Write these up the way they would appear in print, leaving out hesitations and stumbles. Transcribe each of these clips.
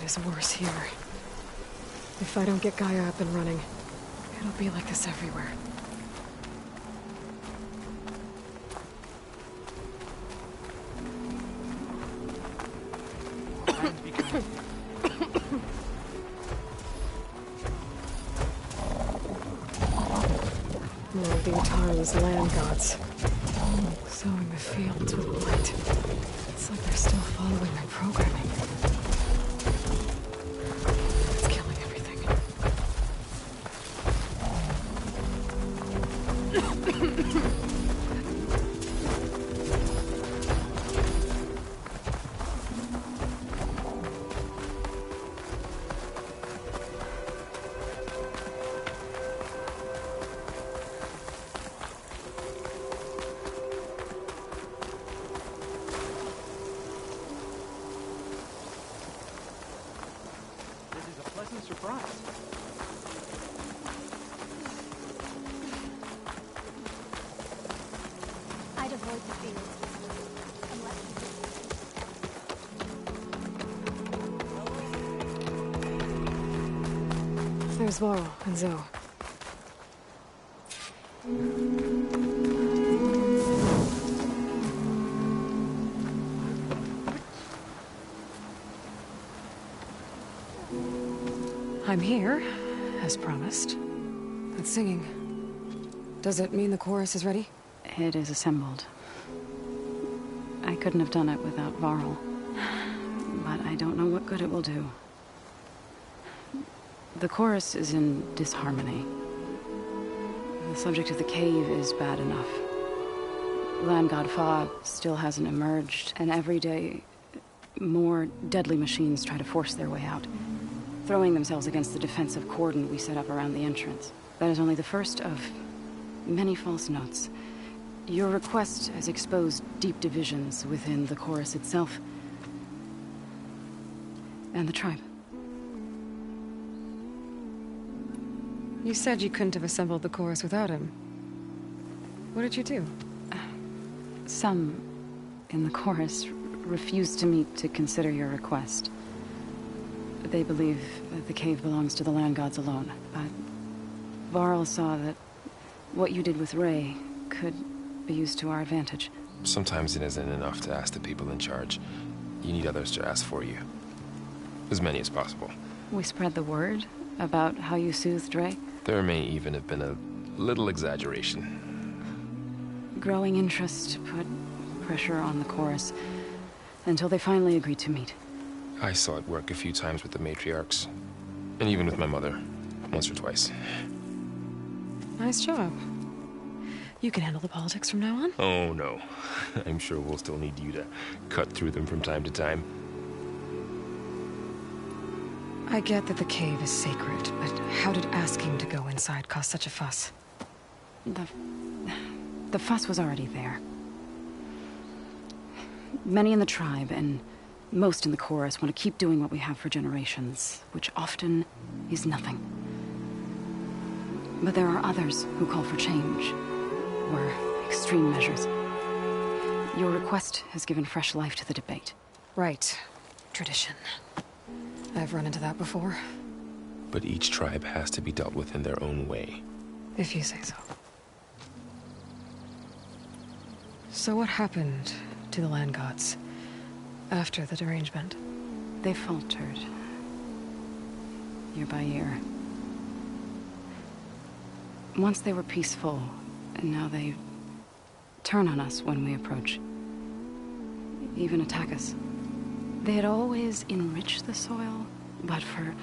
is worse here. If I don't get Gaia up and running, it'll be like this everywhere. More of the Atara's land gods. Sowing the fields with light. It's like they're still following my programming. It's killing everything. I'd avoid the field. There's Varl and Zoe. I'm here, as promised. That's singing. Does it mean the chorus is ready? It is assembled. I couldn't have done it without Varl. But I don't know what good it will do. The chorus is in disharmony. The subject of the cave is bad enough. Land God Fa still hasn't emerged, and every day, more deadly machines try to force their way out, throwing themselves against the defensive cordon we set up around the entrance. That is only the first of many false notes. Your request has exposed deep divisions within the chorus itself and the tribe. You said you couldn't have assembled the chorus without him. What did you do? Some in the chorus refused to meet to consider your request. They believe that the cave belongs to the land gods alone, but Varl saw that what you did with Ray could be used to our advantage. Sometimes it isn't enough to ask the people in charge. You need others to ask for you. As many as possible. We spread the word about how you soothed Ray. There may even have been a little exaggeration. Growing interest put pressure on the chorus until they finally agreed to meet. I saw it work a few times with the matriarchs. And even with my mother. Once or twice. Nice job. You can handle the politics from now on? Oh, no. I'm sure we'll still need you to cut through them from time to time. I get that the cave is sacred, but how did asking to go inside cause such a fuss? The fuss was already there. Many in the tribe, and most in the chorus, want to keep doing what we have for generations, which often is nothing. But there are others who call for change, or extreme measures. Your request has given fresh life to the debate. Right. Tradition. I've run into that before. But each tribe has to be dealt with in their own way. If you say so. So what happened to the land gods after the derangement? They faltered. Year by year. Once they were peaceful, and now they turn on us when we approach. Even attack us. They had always enriched the soil, but for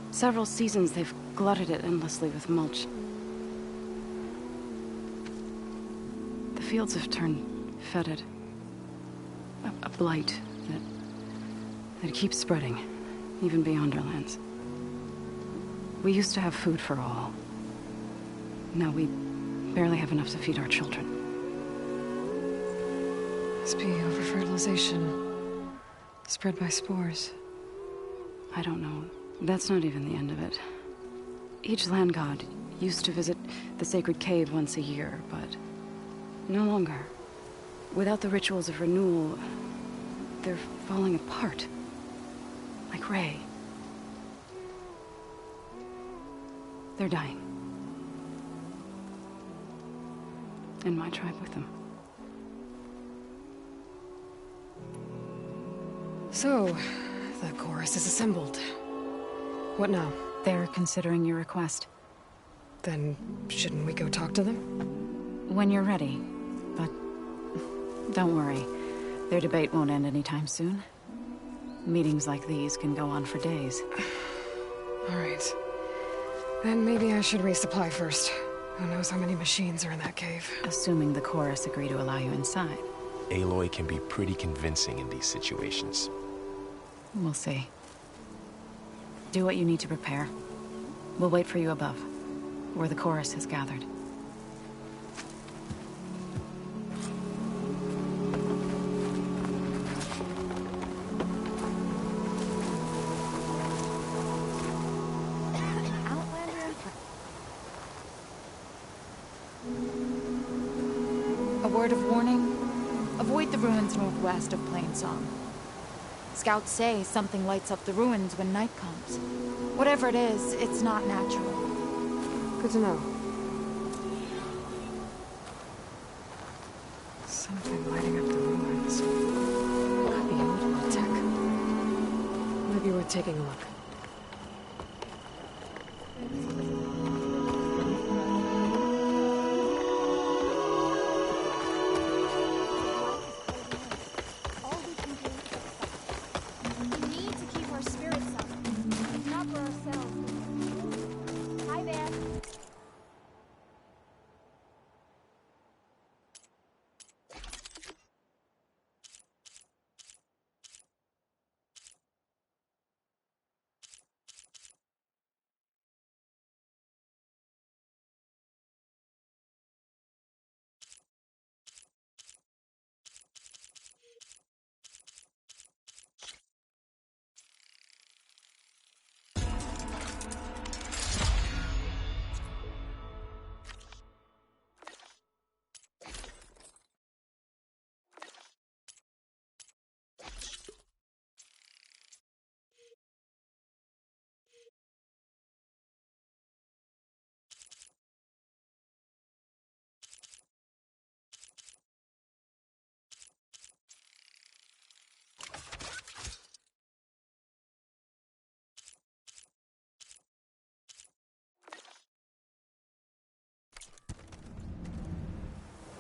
several seasons they've glutted it endlessly with mulch. The fields have turned fetid. A blight that keeps spreading, even beyond our lands. We used to have food for all. Now we barely have enough to feed our children. Must be over-fertilization. Spread by spores. I don't know. That's not even the end of it. Each land god used to visit the sacred cave once a year, but no longer. Without the rituals of renewal, they're falling apart. Like Ray. They're dying. And my tribe with them. So, the chorus is assembled. What now? They're considering your request. Then, shouldn't we go talk to them? When you're ready. But don't worry. Their debate won't end anytime soon. Meetings like these can go on for days. Alright. Then maybe I should resupply first. Who knows how many machines are in that cave? Assuming the chorus agree to allow you inside. Aloy can be pretty convincing in these situations. We'll see. Do what you need to prepare. We'll wait for you above, where the chorus has gathered. A word of warning. Avoid the ruins northwest of Plainsong. Scouts say something lights up the ruins when night comes. Whatever it is, it's not natural. Good to know. Something lighting up the ruins. Could be old tech. Might be worth taking a look.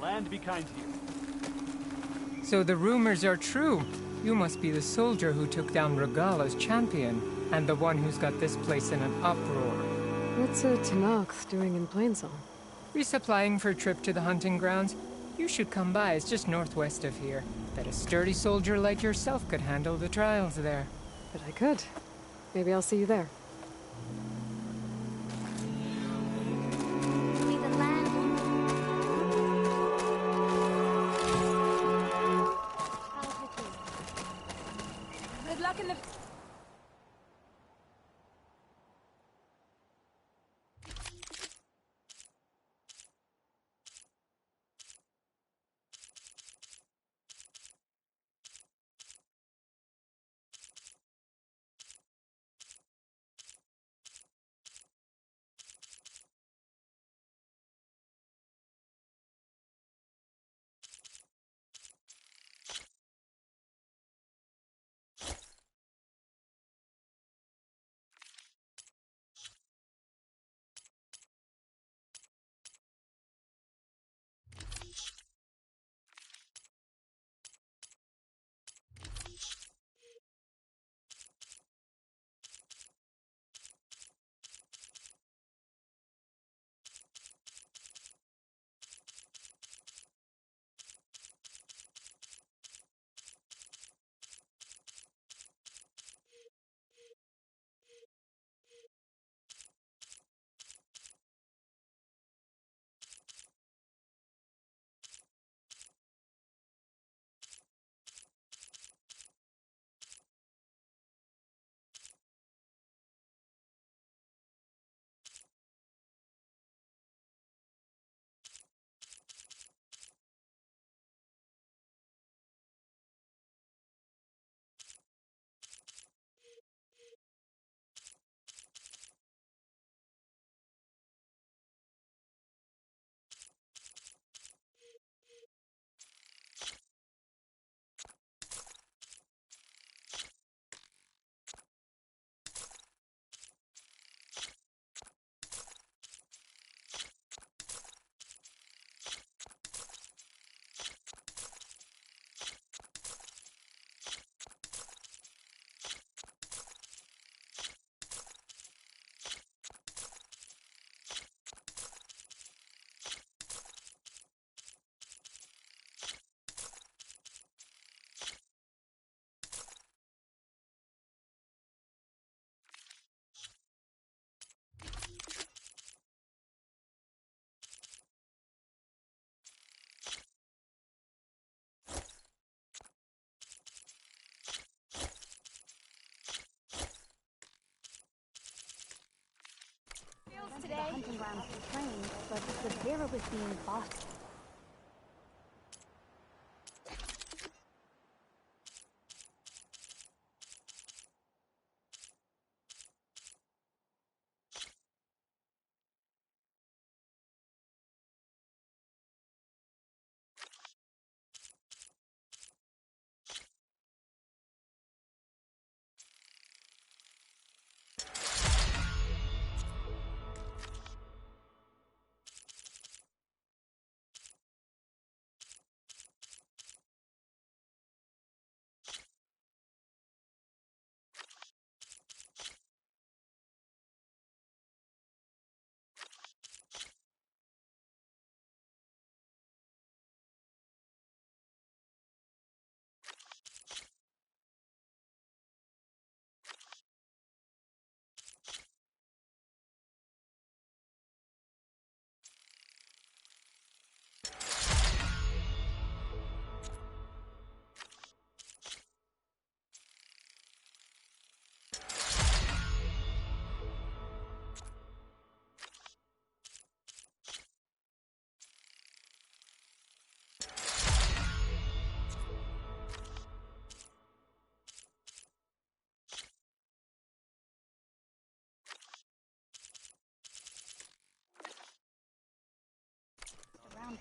Land be kind to you. So the rumors are true. You must be the soldier who took down Regala's champion, and the one who's got this place in an uproar. What's a Tanakh doing in Plainsong? Resupplying for a trip to the hunting grounds? You should come by, it's just northwest of here. Bet a sturdy soldier like yourself could handle the trials there. But I could. Maybe I'll see you there. Good luck in the... today. The hunting grounds to train, but the bearer was being bossed.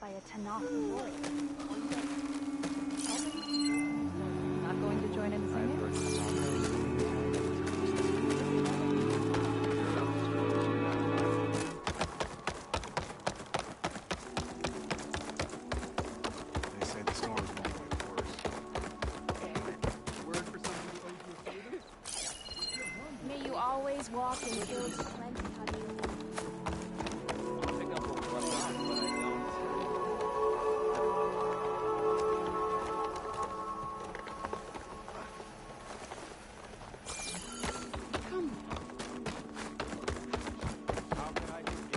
By a Tanakh warrior. Not going to join in singing? They say the storms won't get worse. Word for someone who owes you a favor? May you always walk in fields of plenty, honey. Pick up what was left off, but I don't. How can I begin?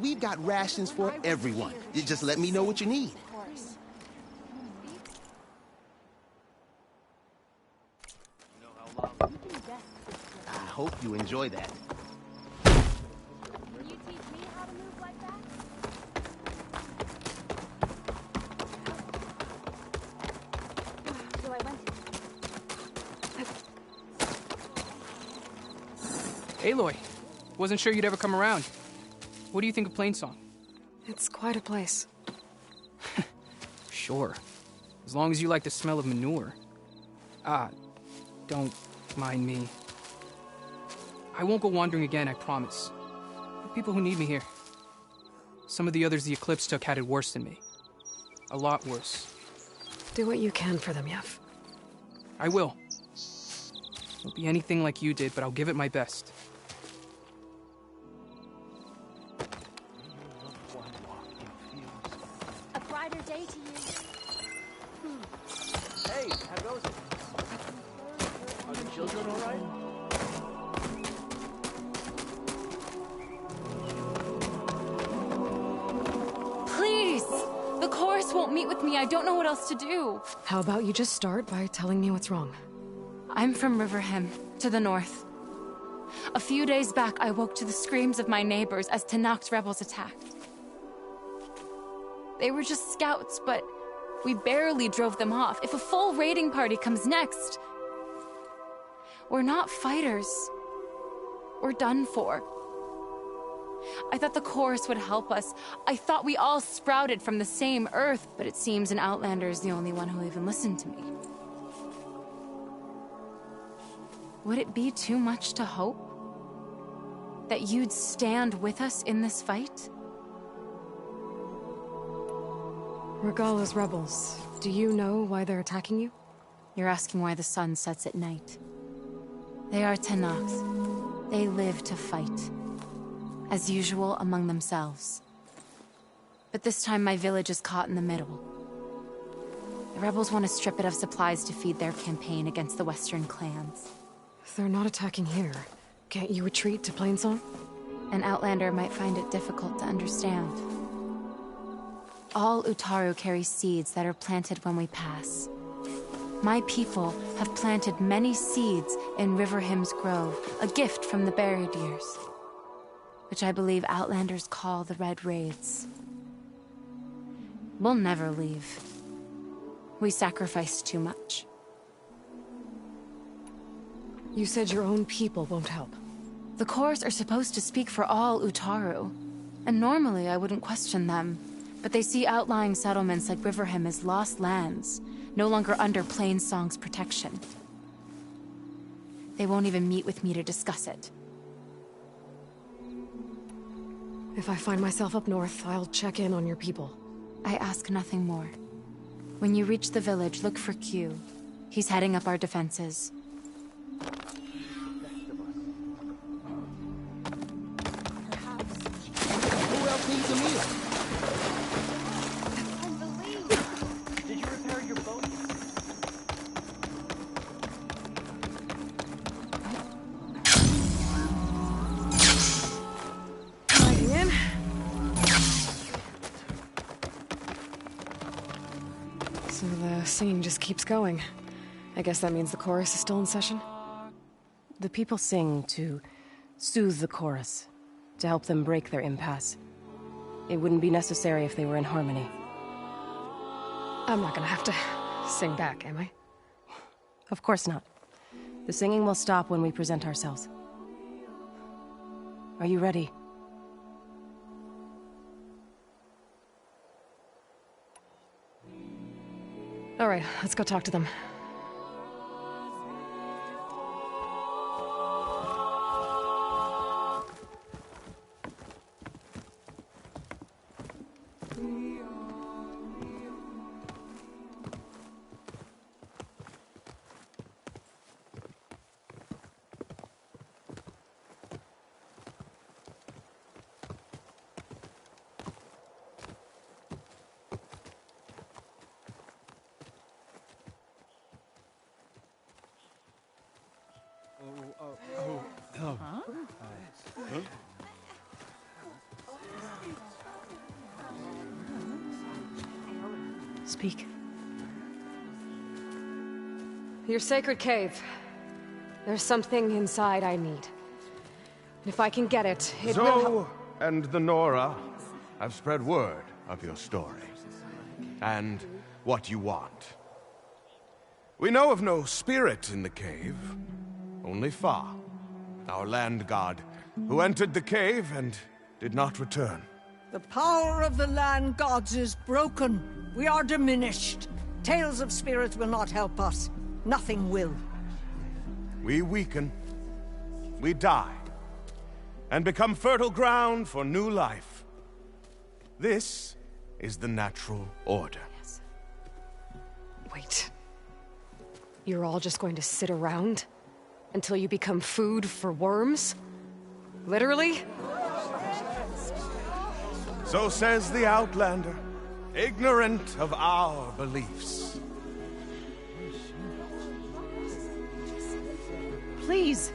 We've got rations for everyone. You just let me know what you need. Of course. You know how loud. You can guess this place. I hope you enjoy that. Can you teach me how to move like that? So I went to... Aloy, wasn't sure you'd ever come around. What do you think of Plainsong? It's quite a place. Sure. As long as you like the smell of manure. Ah, don't mind me. I won't go wandering again, I promise. There are people who need me here. Some of the others the Eclipse took had it worse than me. A lot worse. Do what you can for them, Yev. I will. Won't be anything like you did, but I'll give it my best. A brighter day to you. Hey, how goes it? Are the children all right? Please! The chorus won't meet with me. I don't know what else to do. How about you just start by telling me what's wrong? I'm from Riverhem, to the north. A few days back, I woke to the screams of my neighbors as Tanakh's rebels attacked. They were just scouts, but we barely drove them off. If a full raiding party comes next, we're not fighters. We're done for. I thought the chorus would help us. I thought we all sprouted from the same earth, but it seems an outlander is the only one who'll even listen to me. Would it be too much to hope that you'd stand with us in this fight? Regala's rebels. Do you know why they're attacking you? You're asking why the sun sets at night. They are Tanakhs. They live to fight. As usual, among themselves. But this time my village is caught in the middle. The rebels want to strip it of supplies to feed their campaign against the western clans. If they're not attacking here, can't you retreat to Plainsong? An outlander might find it difficult to understand. All Utaru carry seeds that are planted when we pass. My people have planted many seeds in River Hymn's Grove, a gift from the buried years, which I believe Outlanders call the Red Wraiths. We'll never leave. We sacrificed too much. You said your own people won't help. The Chorus are supposed to speak for all Utaru, and normally I wouldn't question them, but they see outlying settlements like Riverham as lost lands, no longer under Plainsong's protection. They won't even meet with me to discuss it. If I find myself up north, I'll check in on your people. I ask nothing more. When you reach the village, look for Q. He's heading up our defenses. Who else needs a meal? Did you repair your boat? Lighting in. So the singing just keeps going. I guess that means the chorus is still in session? The people sing to soothe the chorus, to help them break their impasse. It wouldn't be necessary if they were in harmony. I'm not gonna have to sing back, am I? Of course not. The singing will stop when we present ourselves. Are you ready? All right, let's go talk to them. Speak. Your sacred cave. There's something inside I need. And if I can get it, it will help. Zoe and the Nora have spread word of your story. And what you want. We know of no spirit in the cave. Only Fa, our land god, who entered the cave and did not return. The power of the land gods is broken. We are diminished. Tales of spirits will not help us. Nothing will. We weaken. We die. And become fertile ground for new life. This is the natural order. Yes. Wait. You're all just going to sit around? Until you become food for worms? Literally? So says the Outlander, ignorant of our beliefs. Please.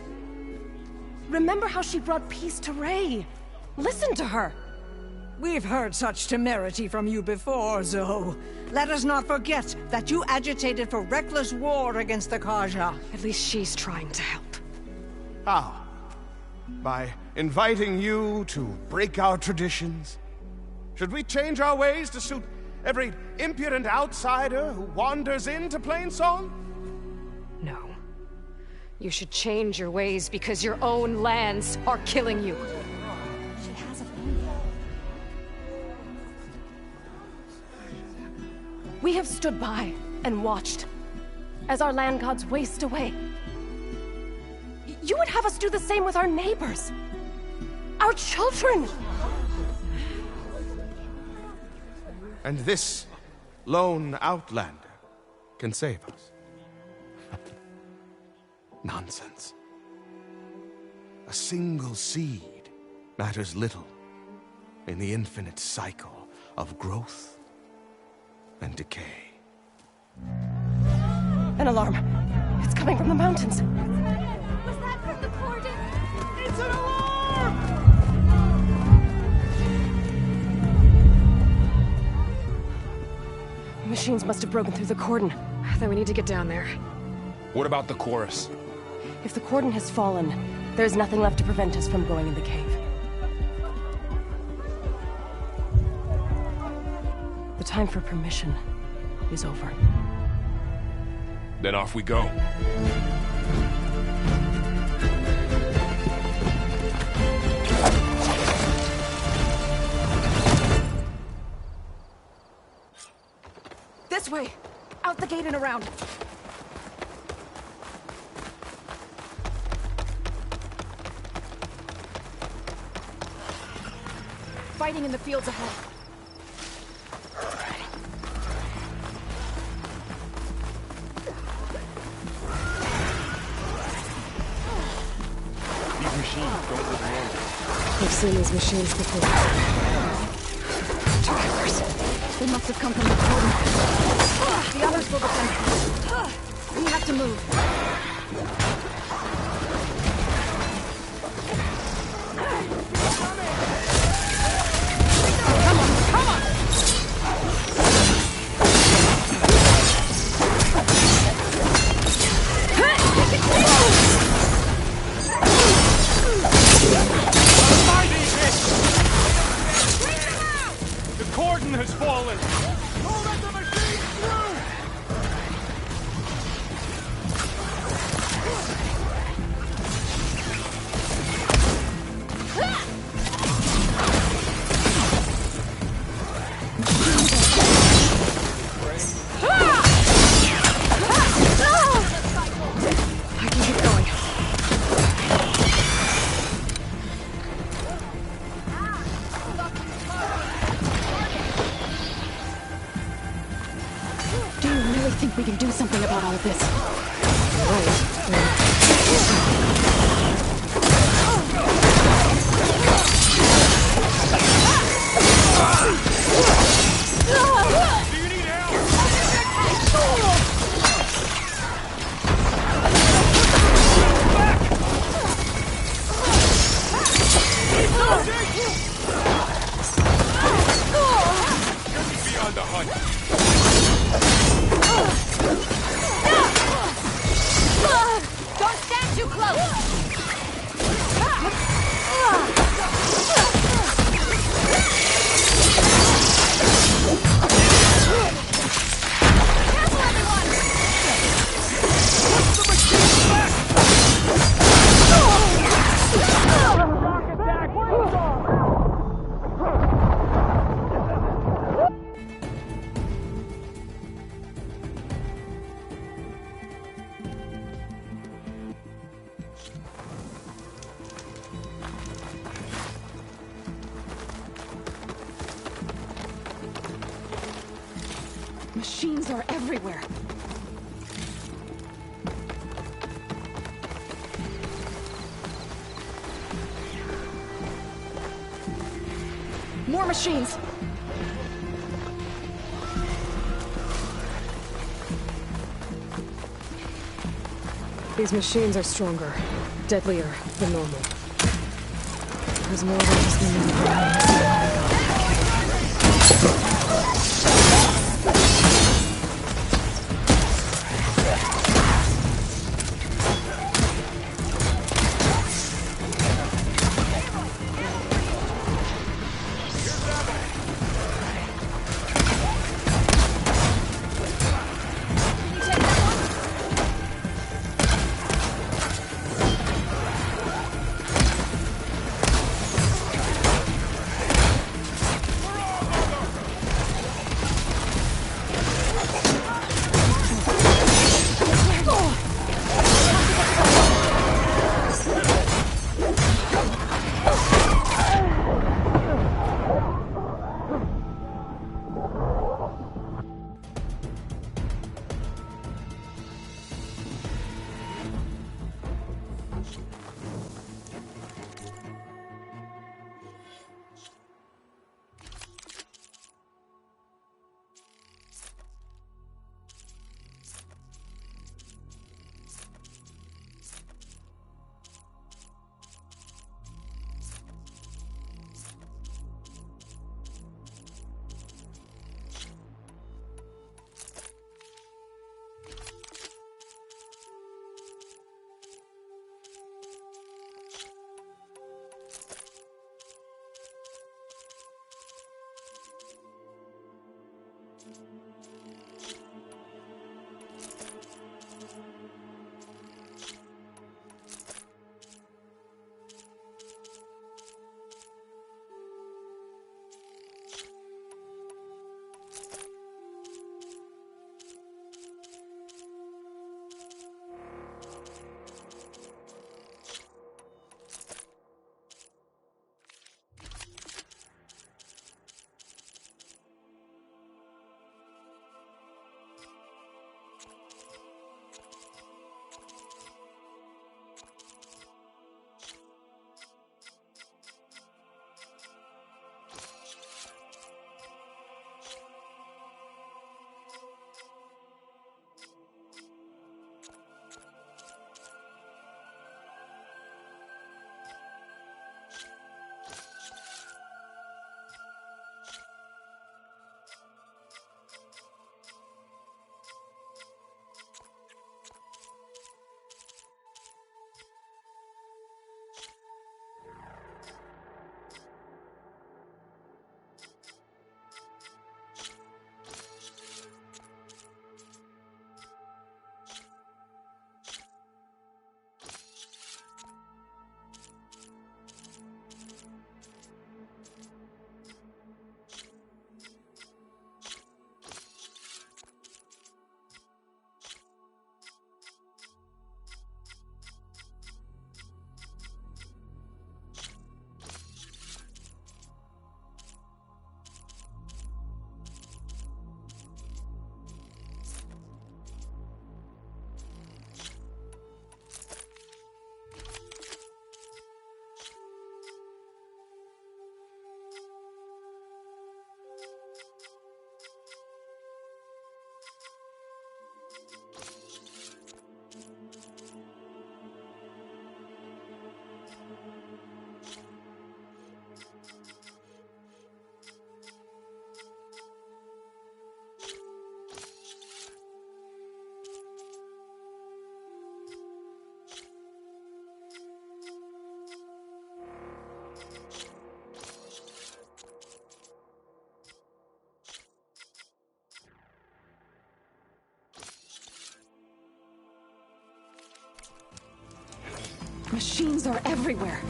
Remember how she brought peace to Ray. Listen to her. We've heard such temerity from you before, Zoe. Let us not forget that you agitated for reckless war against the Kaja. At least she's trying to help. How? By inviting you to break our traditions? Should we change our ways to suit every impudent outsider who wanders into Plainsong? No. You should change your ways because your own lands are killing you. She has a phone. We have stood by and watched as our land gods waste away. You would have us do the same with our neighbors. Our children. And this lone Outlander can save us. Nonsense. A single seed matters little in the infinite cycle of growth and decay. An alarm. It's coming from the mountains. Was that from the cordon? It's an alarm! Machines must have broken through the cordon. Then we need to get down there. What about the chorus? If the cordon has fallen, there's nothing left to prevent us from going in the cave. The time for permission is over. Then off we go. This way! Out the gate and around! Fighting in the fields ahead. These machines don't live normal. I've seen these machines before. Drivers. They must have come from the cordon. The others will defend. We have to move. The cordon has fallen! Don't let the machine through! I can keep going. Do you really think we can do something about all of this? Beyond the hunt. Don't stand too close! Machines are everywhere. More machines! These machines are stronger, deadlier than normal. There's more than just the machines are everywhere.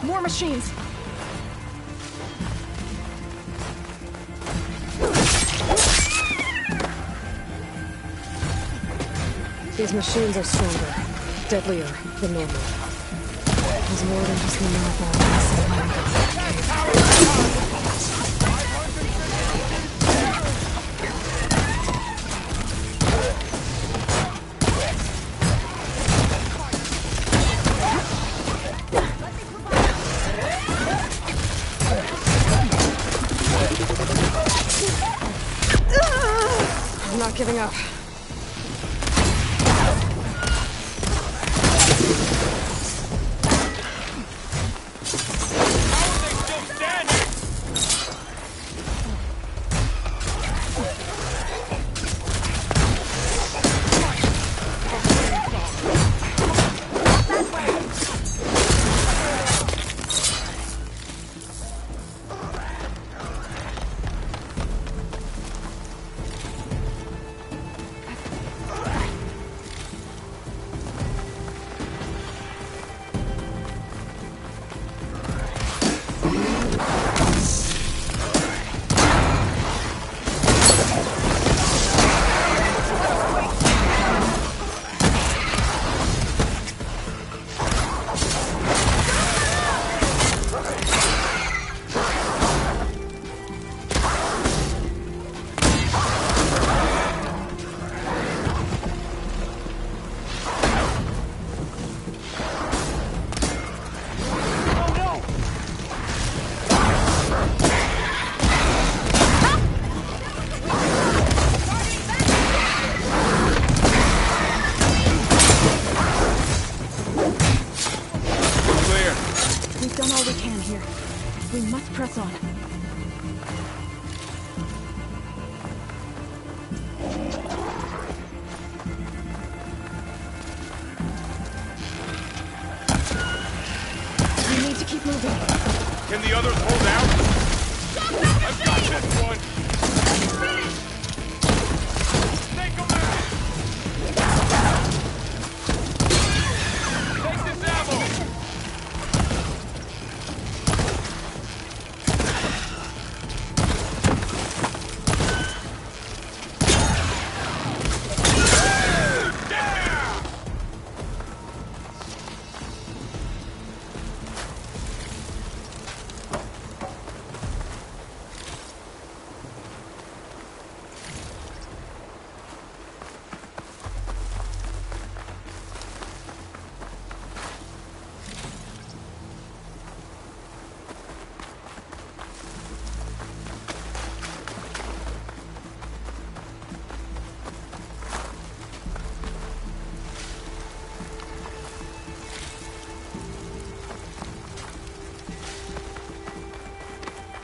More machines! These machines are stronger, deadlier than normal. There's more than just the normal massive land god. I'm not giving up. Press on. We need to keep moving. Can the others hold out? I've got this one! Take him out! Take this ammo!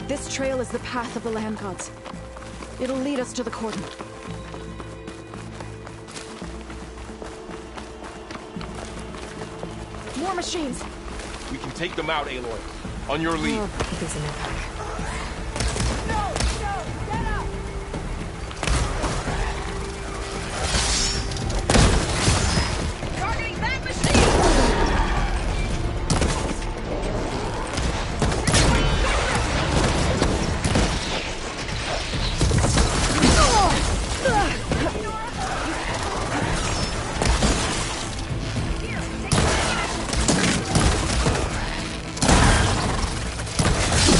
This trail is the path of the land gods. It'll lead us to the cordon. More machines! We can take them out, Aloy. On your lead. Oh, put these in your pack.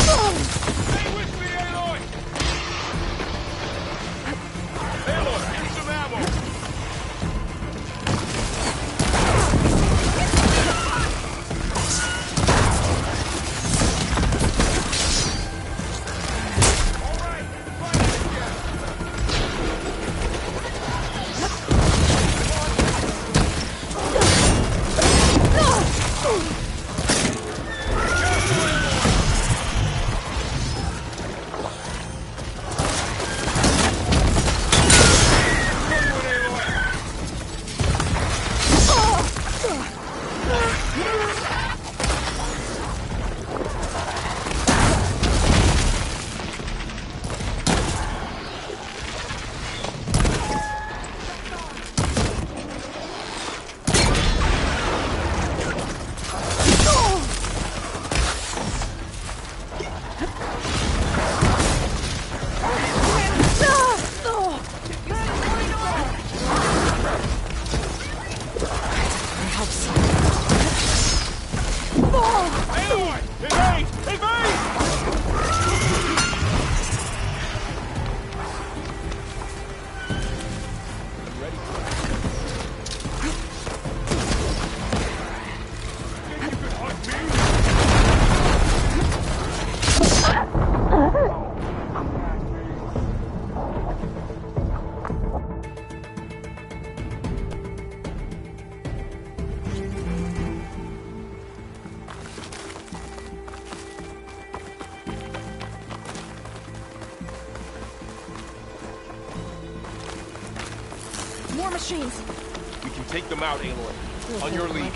Oh! More machines. We can take them out, Aloy. On your lead.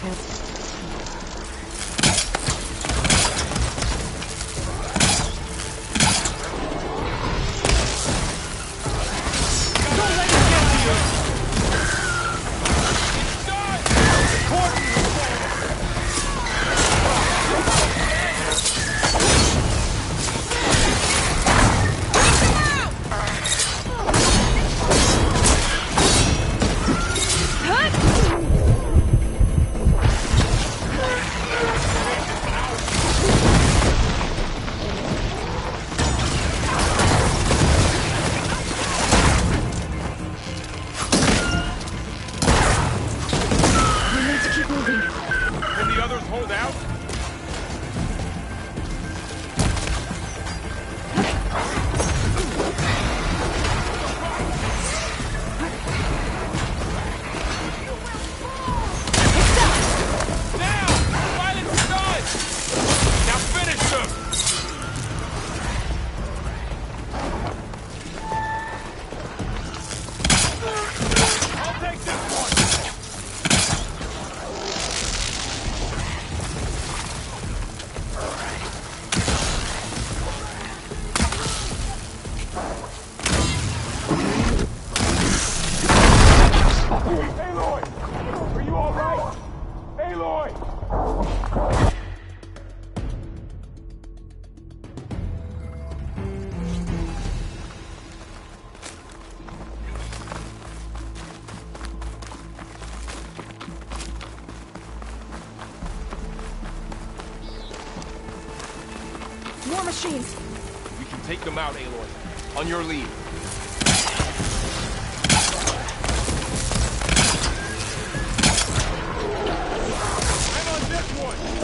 More machines. We can take them out, Aloy. On your lead. I'm on this one!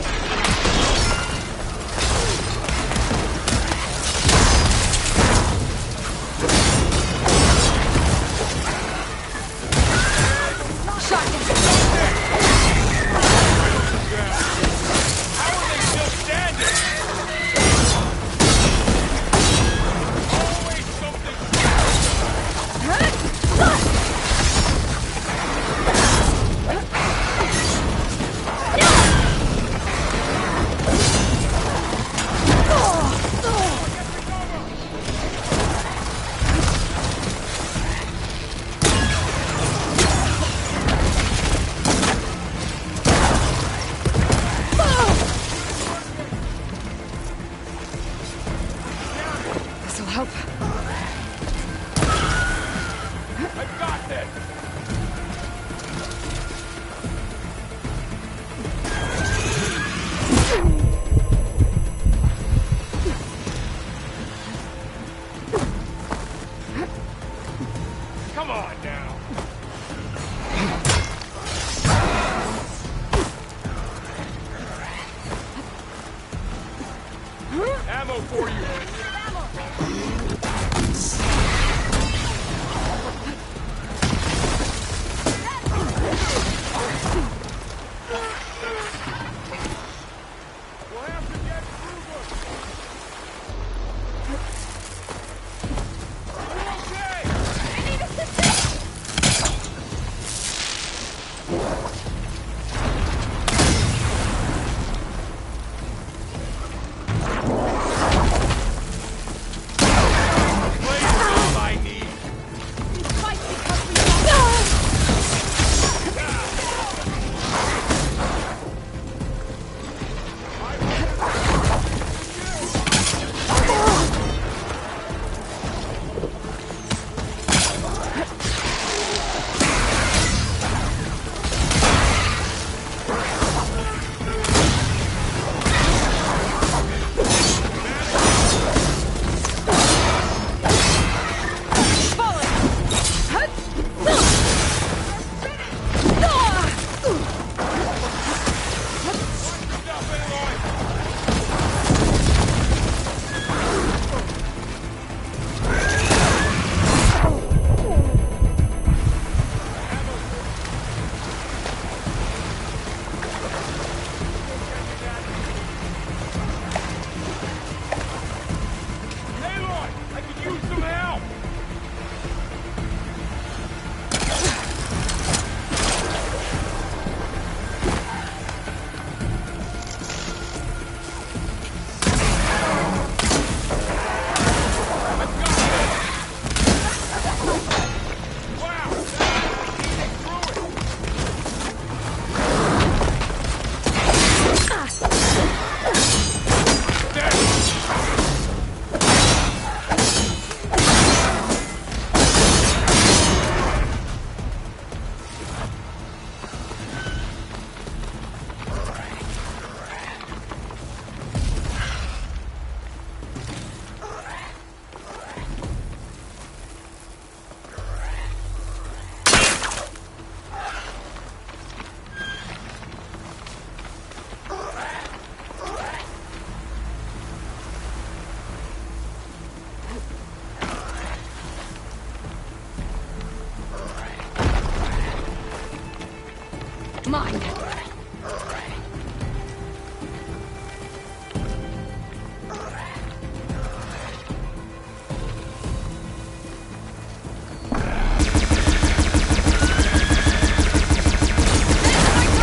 Mine.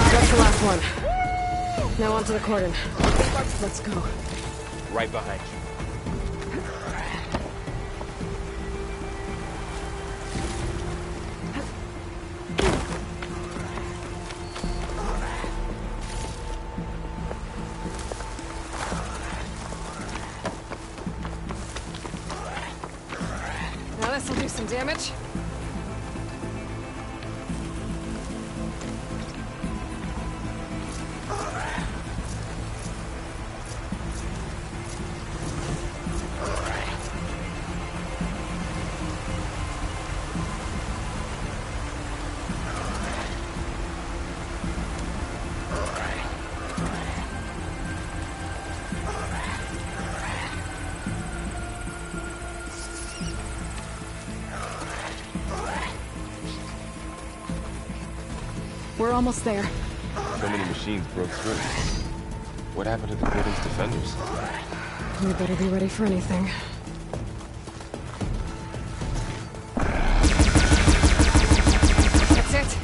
That's the last one. Now onto the cordon. Let's go. Right behind you. Now this'll do some damage. We're almost there. So many machines broke through. What happened to the cordon's defenders? We better be ready for anything. That's it.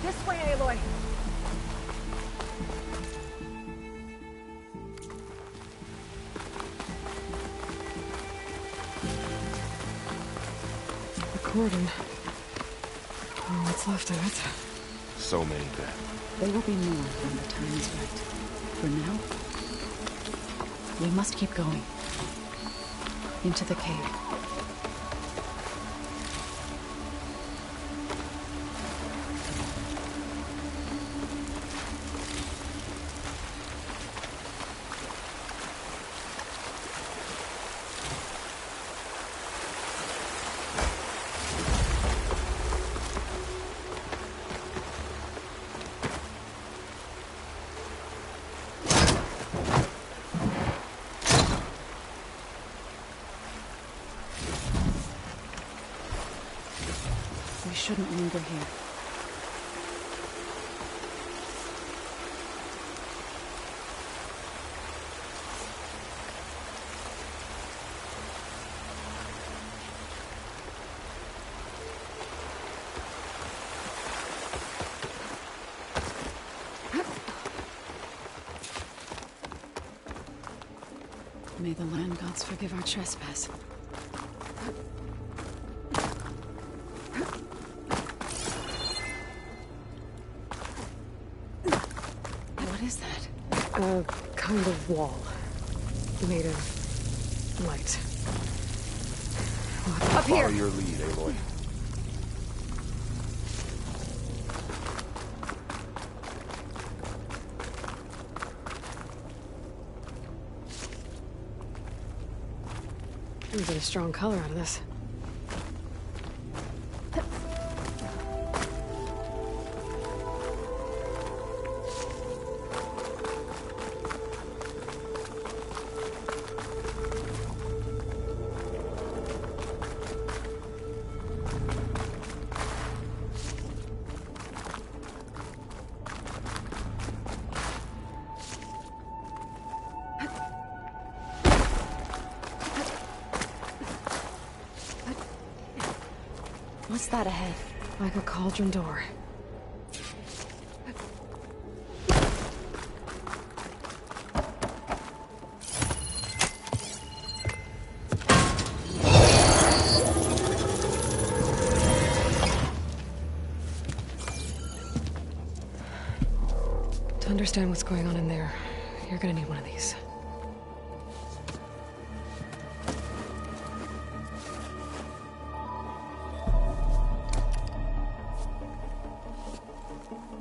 This way, Aloy. The cordon. Oh, what's left of it? So many dead. There will be more when the time is right. For now, we must keep going. Into the cave. We shouldn't linger here. May the land gods forgive our trespass. What is that? A kind of wall. Made of light. Up here! Follow your lead, Aloy. We get a strong color out of this. What's that ahead? Like a cauldron door. To understand what's going on in there, you're gonna need one of these.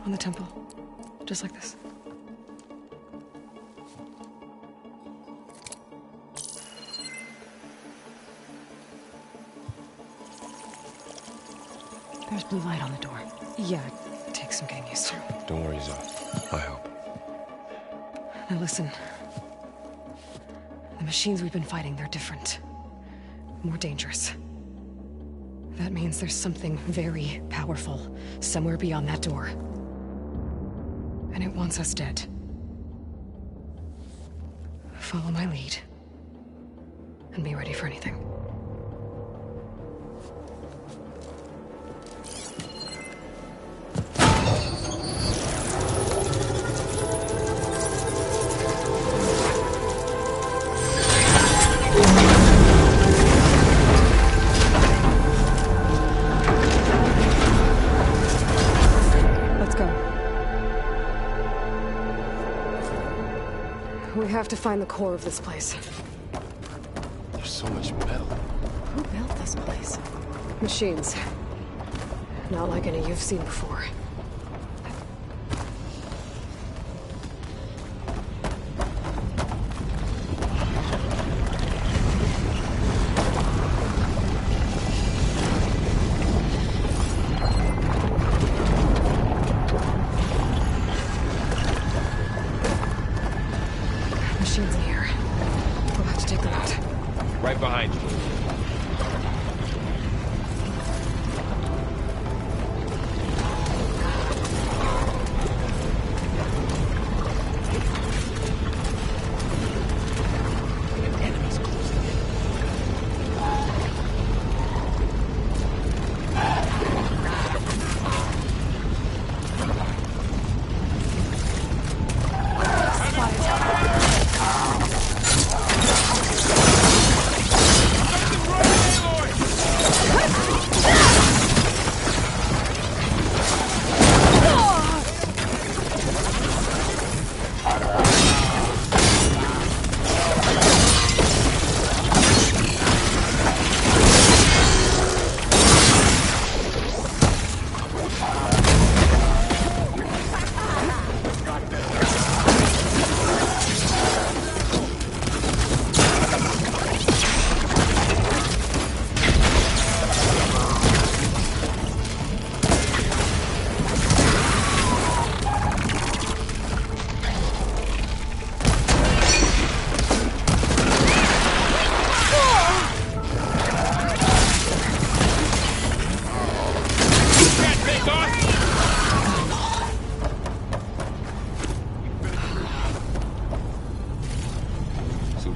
On the temple. Just like this. There's blue light on the door. Yeah, it takes some getting used to. Don't worry, Zoe. I help. Now listen. The machines we've been fighting, they're different. More dangerous. That means there's something very powerful somewhere beyond that door. And it wants us dead. Follow my lead. And be ready for anything. We have to find the core of this place. There's so much metal. Who built this place? Machines. Not like any you've seen before. Machines in here. We'll have to take them out. Right behind you.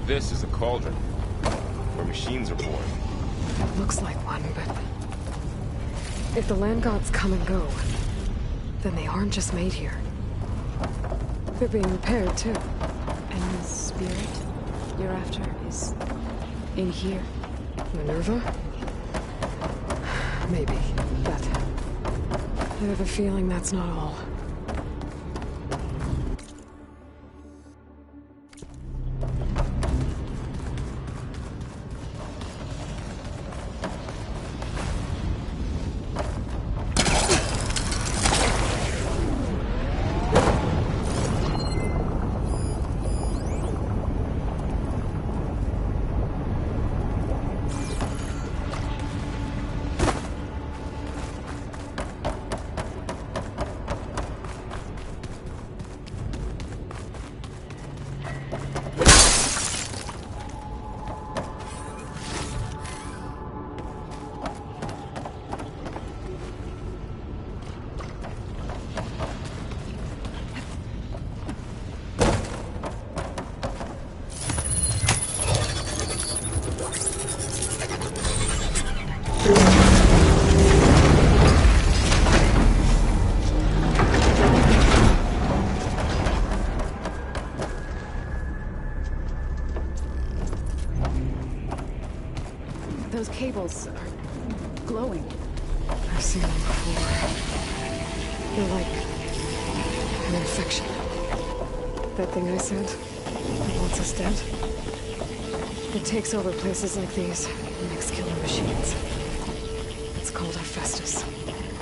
This is a cauldron, where machines are born. It looks like one, but... if the land gods come and go, then they aren't just made here. They're being repaired, too. And the spirit you're after is in here? Minerva? Maybe, but... I have a feeling that's not all. Those cables are glowing. I've seen them before. They're like an infection. That thing I said, that wants us dead. It takes over places like these and makes killing machines. It's called Hephaestus.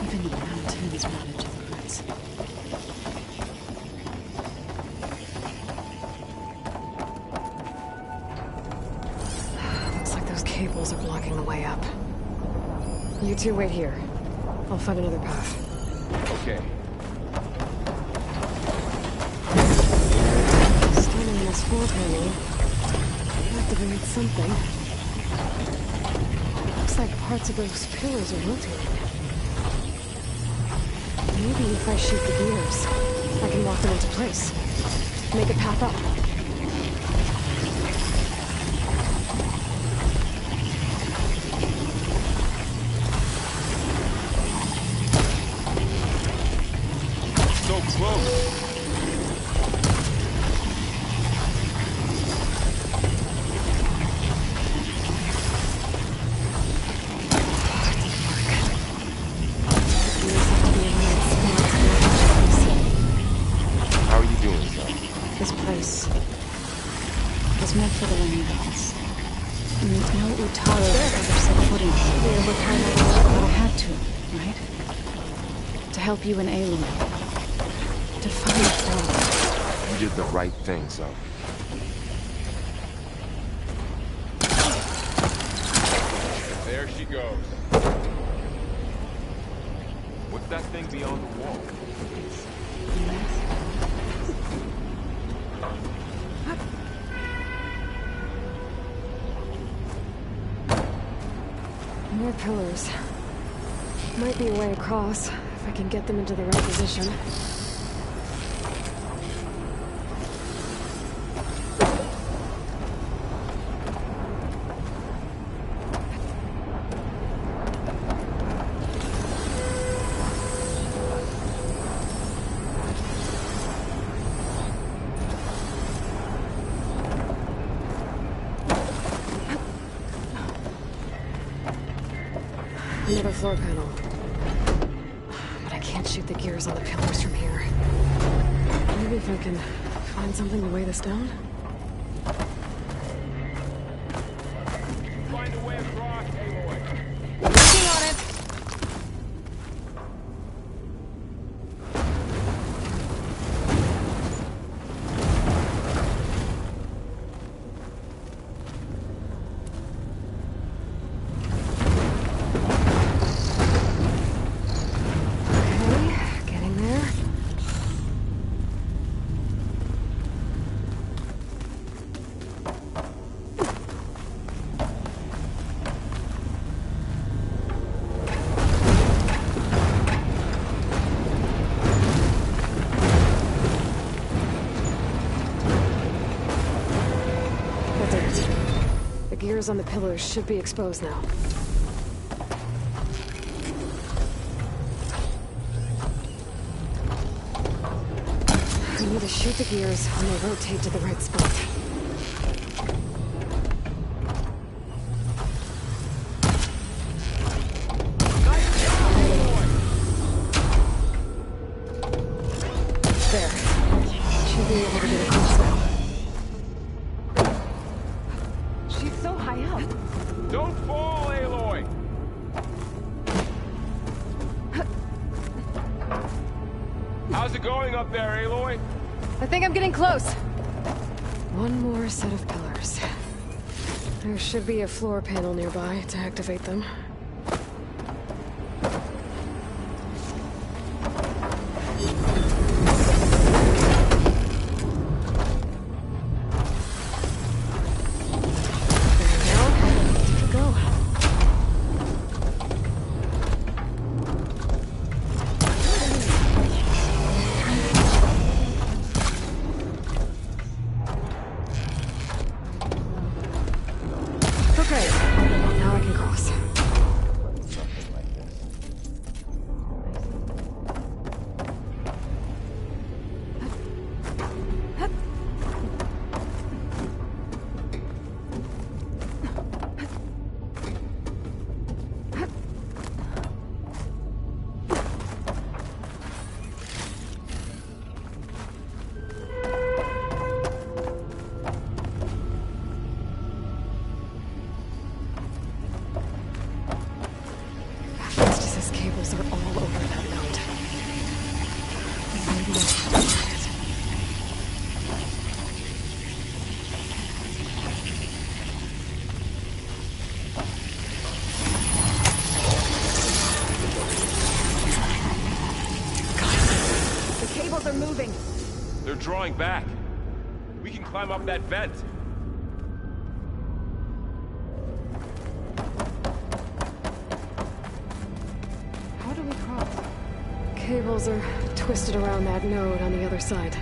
Even the mountains run into the roots. scaffolds are blocking the way up. You two wait here. I'll find another path. Okay. Standing on this floor panel. Activate something. Looks like parts of those pillars are rotating. Maybe if I shoot the gears, I can lock them into place. Make a path up. So close. How are you doing, son? This place was meant for the land gods. No Utara has ever set foot in here. But I had to, right? To help you and Aloy. To find God. You did the right thing, son. There she goes. What's that thing beyond the wall? More pillars. Might be a way across, if I can get them into the right position. Another floor panel. But I can't shoot the gears on the pillars from here. Maybe if I can find something to weigh this down? Find a way across, Aloy. Working on it. Gears on the pillars should be exposed now. I need to shoot the gears when they rotate to the right spot. There. Should be able to get across now. Don't fall, Aloy! How's it going up there, Aloy? I think I'm getting close. One more set of pillars. There should be a floor panel nearby to activate them. Okay, now I can cross. moving. They're drawing back. We can climb up that vent. How do we cross? Cables are twisted around that node on the other side.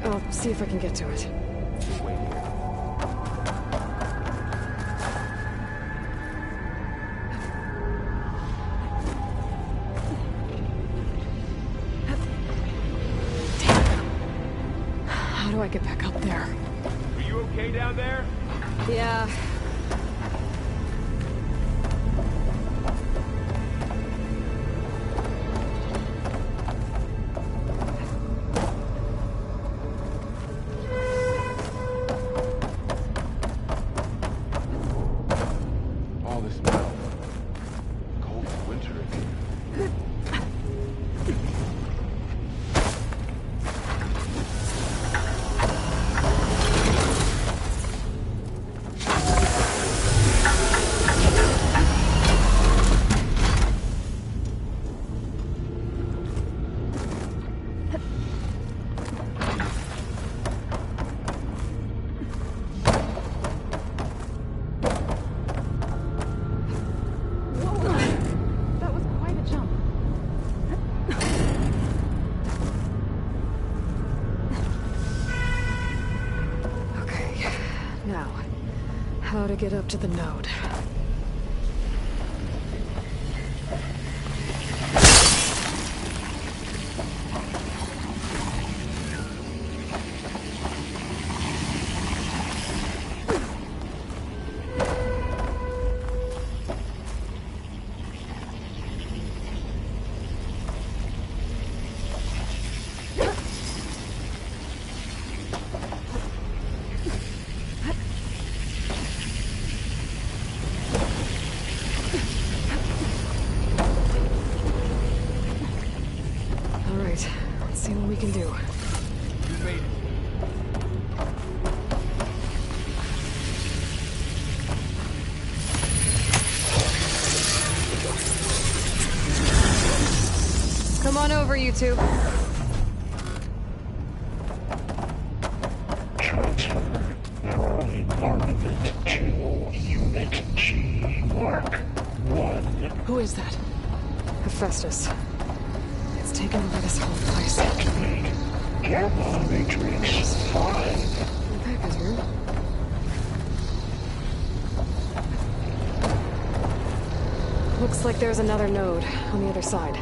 I'll see if I can get to it. Wait here. How do I get back up there? Are you okay down there? Yeah. All this metal. Cold winter again. That was quite a jump. Okay. Now, how to get up to the node? All right, let's see what we can do. You made it. Come on over, you two. Transfer Prime Armament to Unit G Mark 1. Who is that? Hephaestus. It's taken over this whole place. Activate Gamma Matrix 5. The package room. Looks like there's another node on the other side.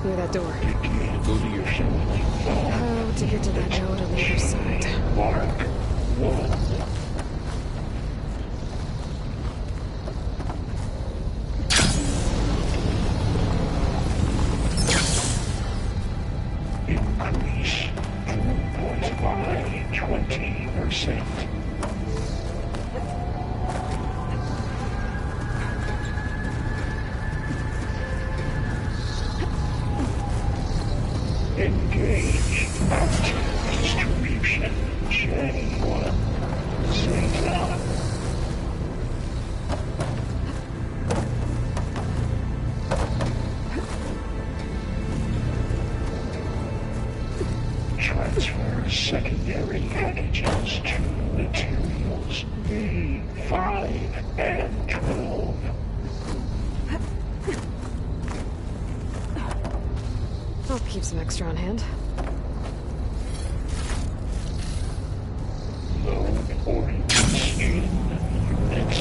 Near that door. Go to your ship. How to get to that node on the other side? Mark 1. Increase throughput by 20%. Engage active distribution J1 Zeta. Transfer secondary packages to materials B5 and 12. I'll keep some extra on hand. Load ordinance in units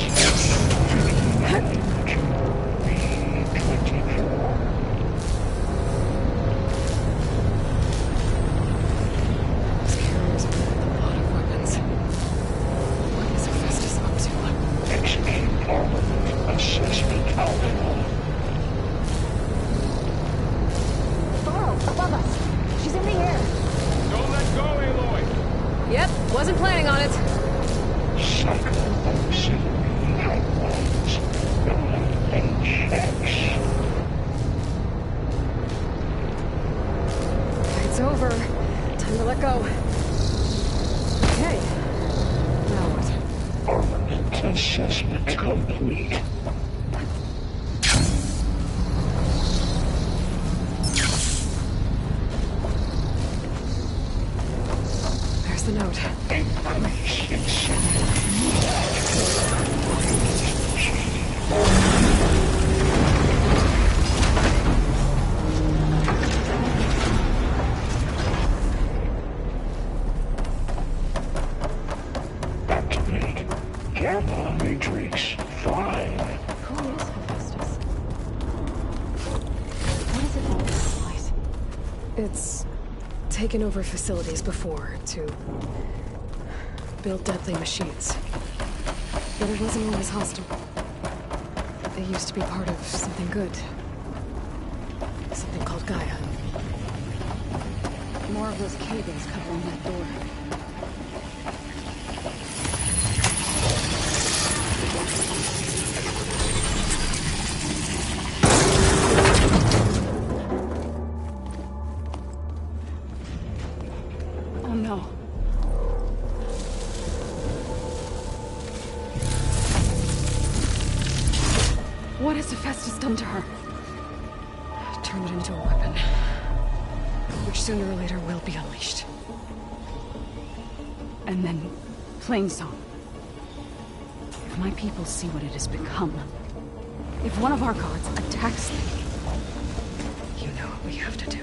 B24. Those carriers are with a lot of weapons. What is Hephaestus up to? Execute armament assessment alpha. Above us. She's in the air. Don't let go, Aloy! Yep, wasn't planning on it. Cycle auxiliary outlines 9HX. It's over. Time to let go. Okay. Now what? Armament assessment complete. It's taken over facilities before to build deadly machines. But it wasn't always hostile. They used to be part of something good. Something called Gaia. More of those cables covering that door. Oh no. What has Hephaestus done to her? Turned it into a weapon. Which sooner or later will be unleashed. And then, Plainsong. If my people see what it has become, if one of our gods attacks them, you know what we have to do.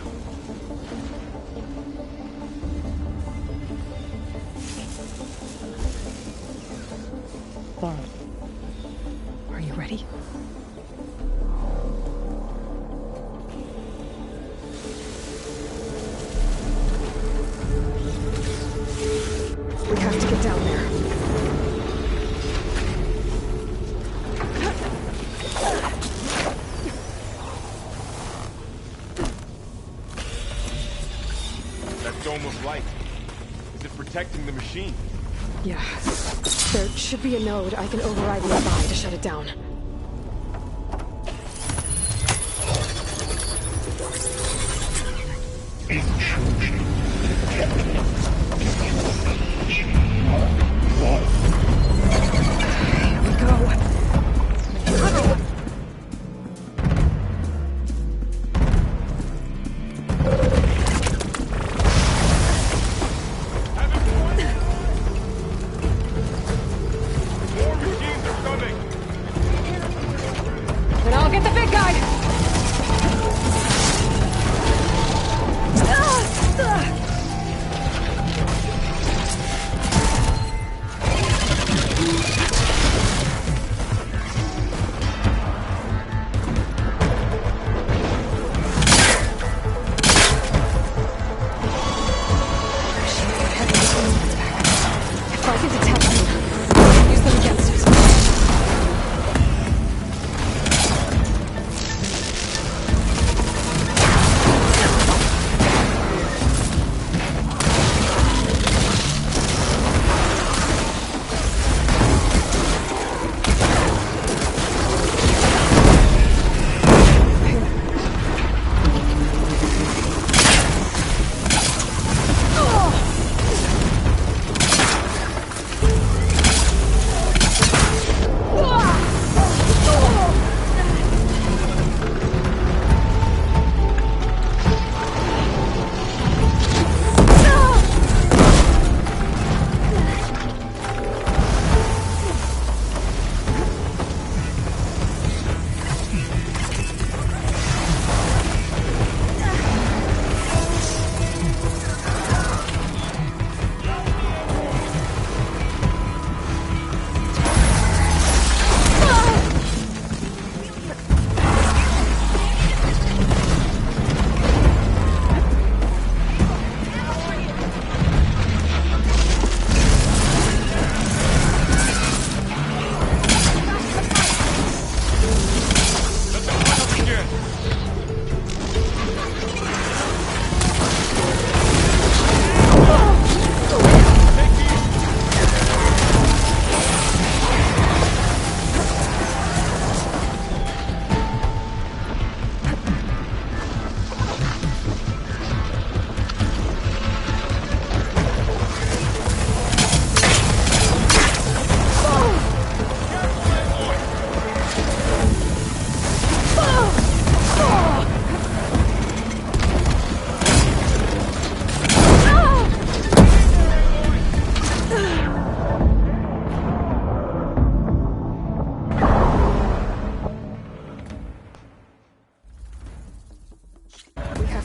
Are you ready? We have to get down there. That dome of light. Is it protecting the machine? Yeah. There should be a node I can override nearby to shut it down.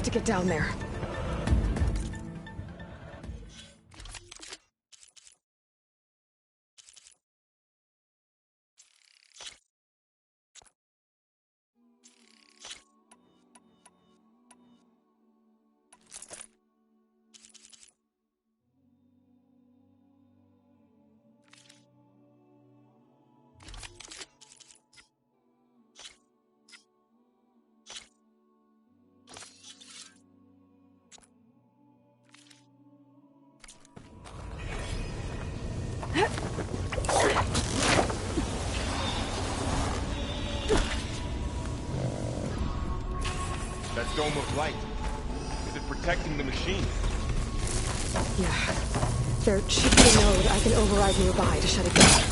To get down there. That dome of light. Is it protecting the machine? Yeah. There should be a node I can override nearby to shut it down.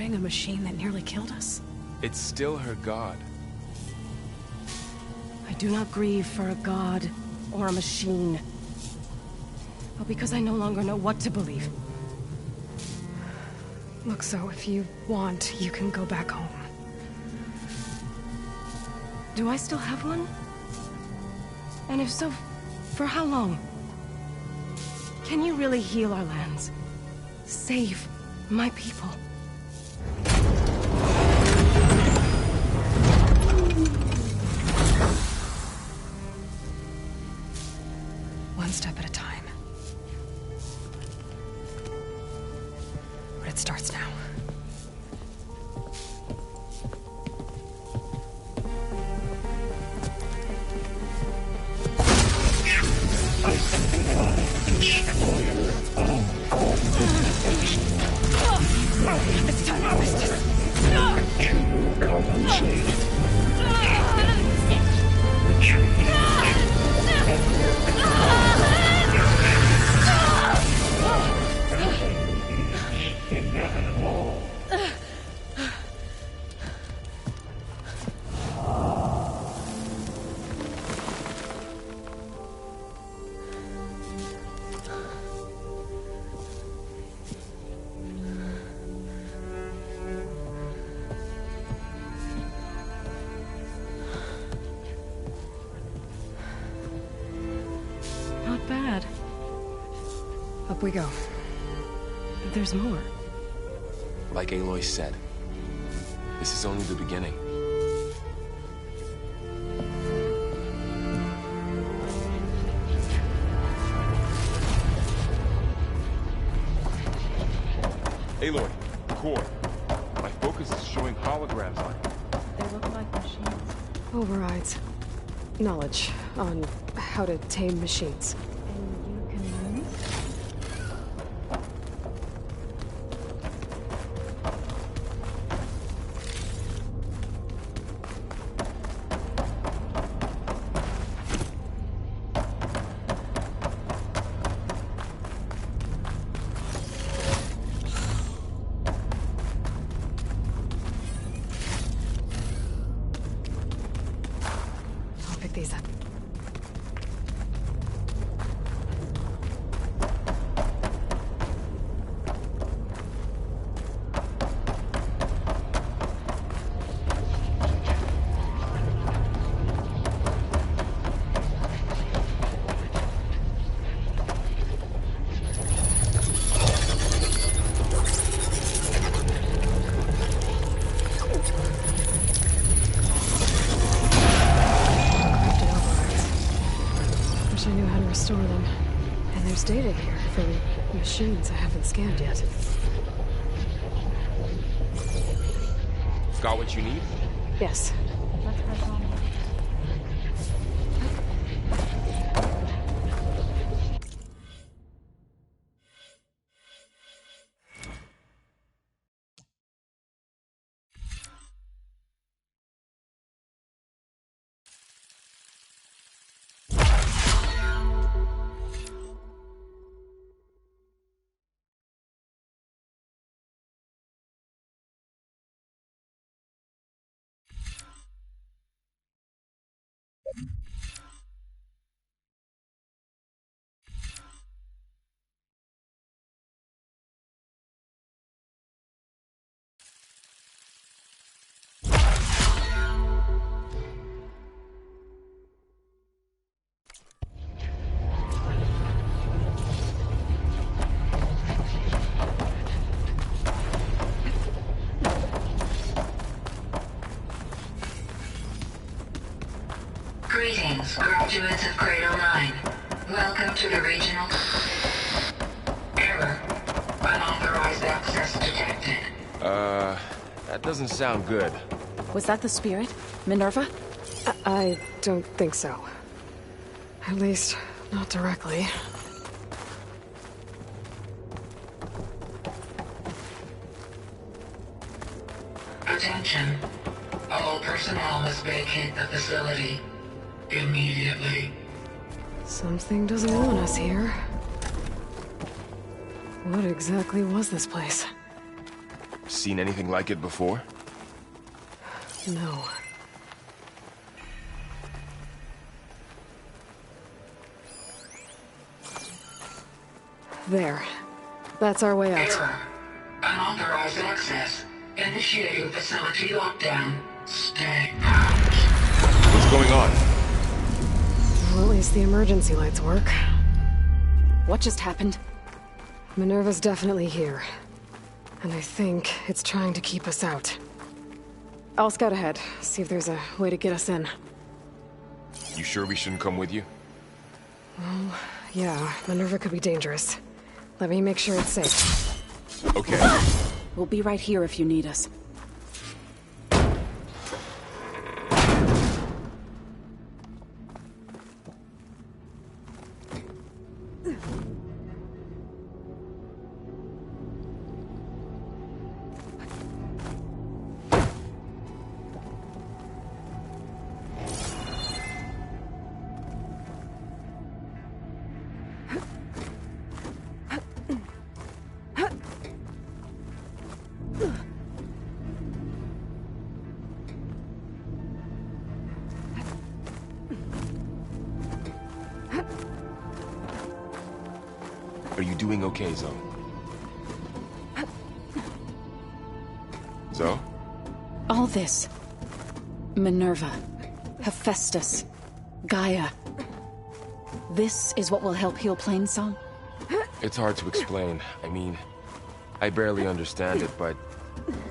A machine that nearly killed us? It's still her god. I do not grieve for a god or a machine, but because I no longer know what to believe. Look, so if you want, you can go back home. Do I still have one? And if so, for how long? Can you really heal our lands? Save my people? One step at a time. But it starts now. It's time to harvest this. Compensate. Not bad. Up we go. There's more. Like Aloy said, this is only the beginning. Aloy, core. My focus is showing holograms on it. They look like machines. Overrides. Knowledge on how to tame machines. And you can move? I'll pick these up. I knew how to restore them. And there's data here from machines I haven't scanned yet. Got what you need? Yes. Let's press on. Greetings, graduates of Grade 09. Welcome to the regional... Error. Unauthorized access detected. That doesn't sound good. Was that the spirit? Minerva? I don't think so. At least, not directly. Attention. All personnel must vacate the facility. Immediately. Something doesn't want us here. What exactly was this place? Seen anything like it before? No. There. That's our way out. Error. Unauthorized access. Initiating facility lockdown. Stay out. What's going on? Well, at least the emergency lights work. What just happened? Minerva's definitely here. And I think it's trying to keep us out. I'll scout ahead, see if there's a way to get us in. You sure we shouldn't come with you? Well, yeah, Minerva could be dangerous. Let me make sure it's safe. Okay. We'll be right here if you need us. Are you doing okay, Zoe? Zoe? All this. Minerva. Hephaestus. Gaia. This is what will help heal Plainsong? It's hard to explain. I mean, I barely understand it, but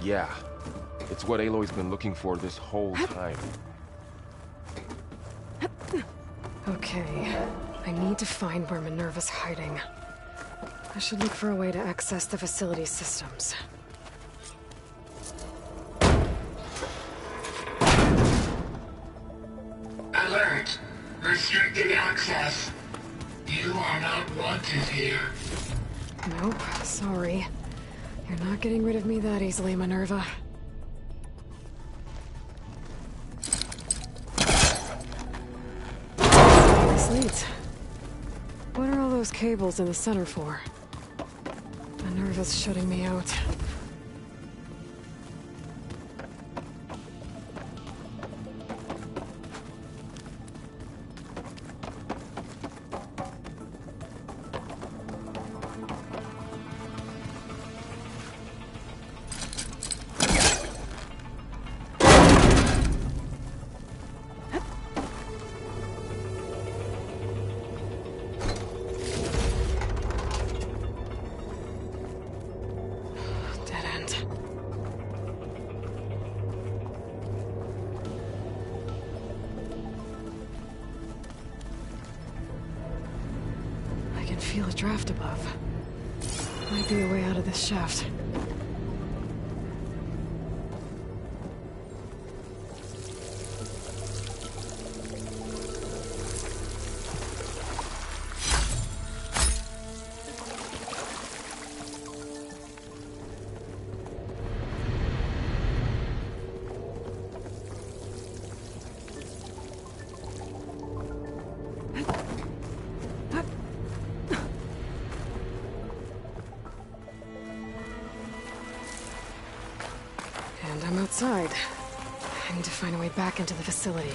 yeah. It's what Aloy's been looking for this whole time. Okay. I need to find where Minerva's hiding. I should look for a way to access the facility's systems. Alert! Restricted access. You are not wanted here. Nope, sorry. You're not getting rid of me that easily, Minerva. This leads. What are all those cables in the center for? Minerva's shutting me out. Feel a draft above. Might be a way out of this shaft. I'm outside. I need to find a way back into the facility.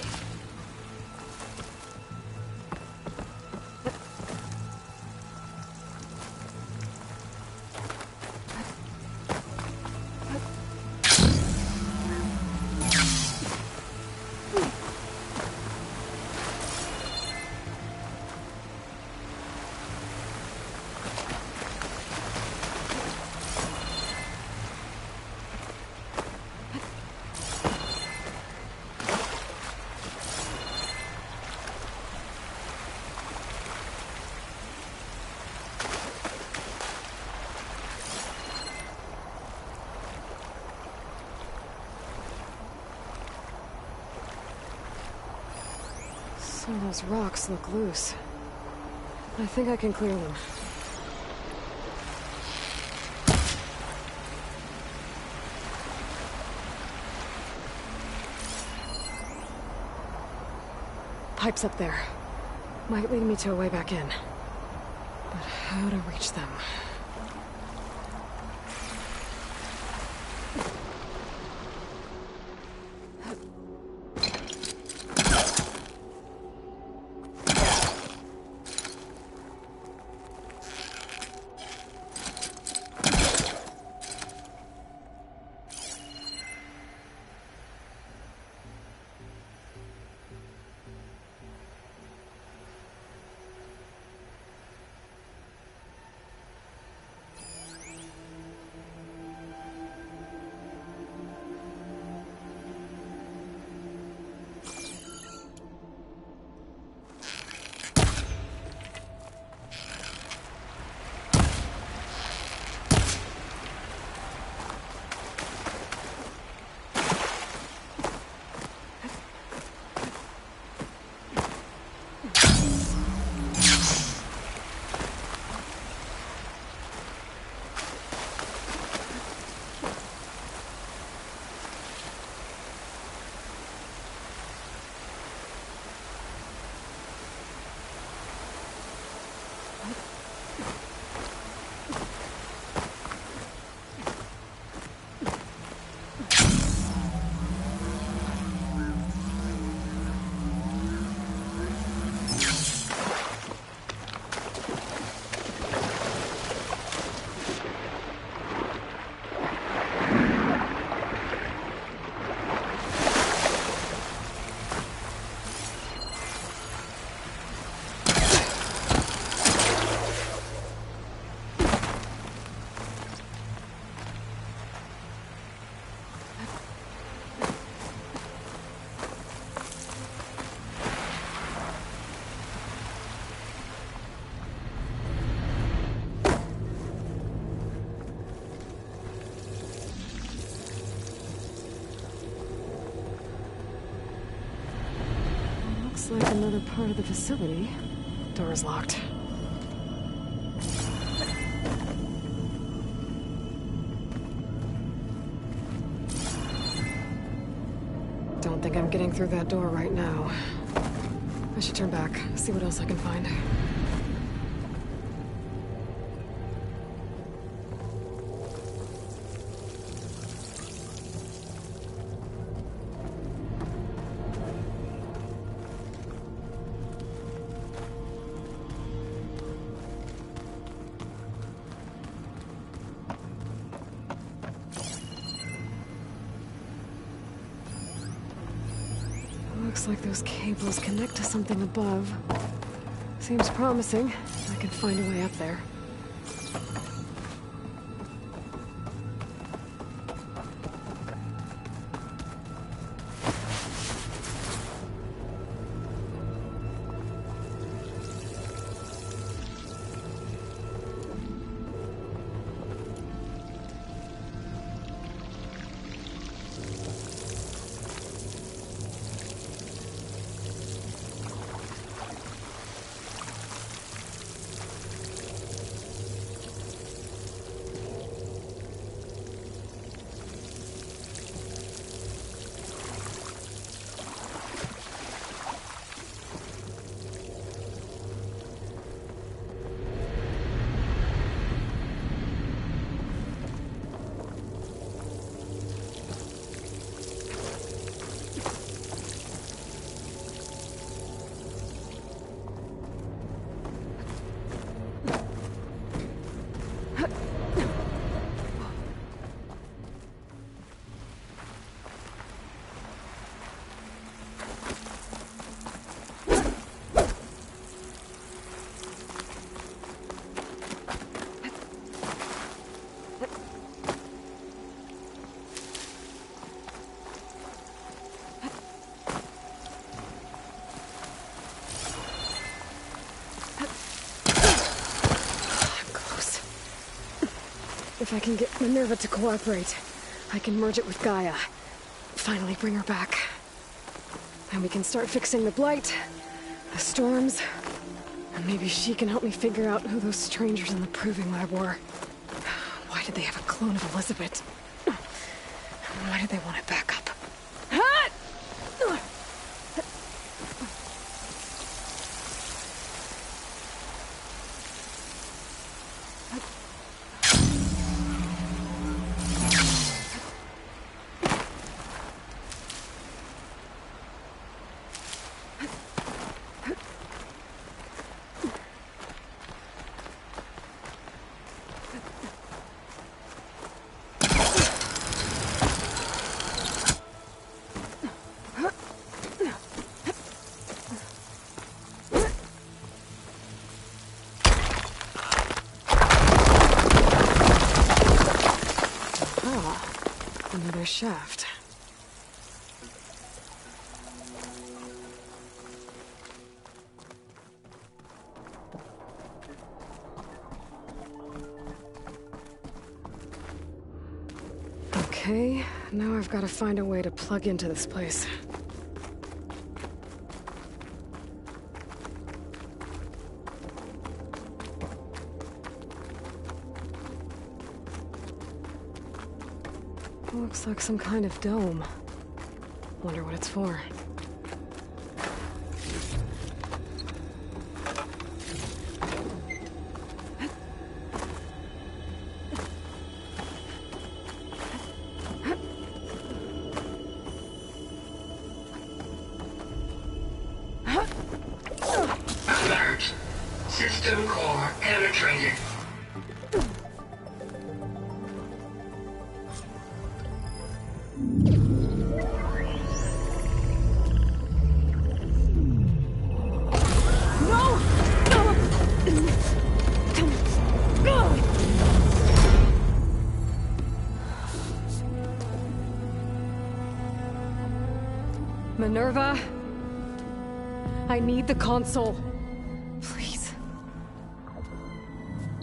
Some of those rocks look loose. I think I can clear them. Pipes up there. Might lead me to a way back in. But how to reach them? Looks like another part of the facility. Door is locked. Don't think I'm getting through that door right now. I should turn back, see what else I can find. Looks like those cables connect to something above. Seems promising. I can find a way up there. If I can get Minerva to cooperate, I can merge it with Gaia. Finally bring her back. And we can start fixing the blight, the storms, and maybe she can help me figure out who those strangers in the proving lab were. Why did they have a clone of Elizabeth? Why did they want it back up? Another shaft. Okay, now I've got to find a way to plug into this place. Looks like some kind of dome. Wonder what it's for. System core penetrated. Minerva, I need the console. Please.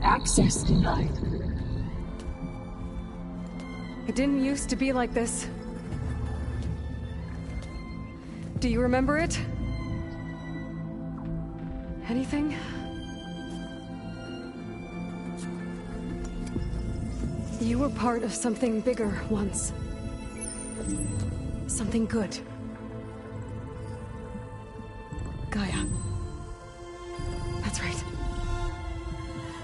Access denied. It didn't used to be like this. Do you remember it? Anything? You were part of something bigger once. Something good. Gaia. That's right.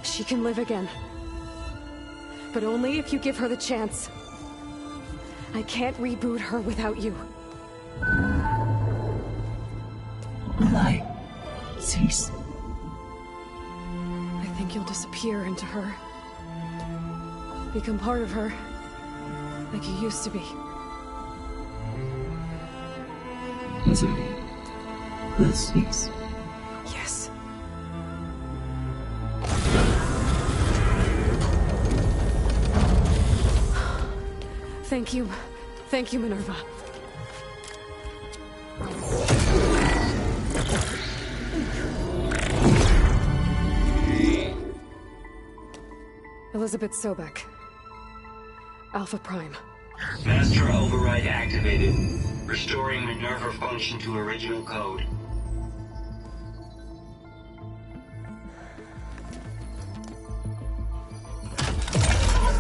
She can live again. But only if you give her the chance. I can't reboot her without you. Light. Cease. I think you'll disappear into her. Become part of her. Like you used to be. Misery. Let's cease. Yes. Thank you. Thank you, Minerva. Elizabeth Sobek. Alpha Prime. Master override activated. Restoring Minerva function to original code.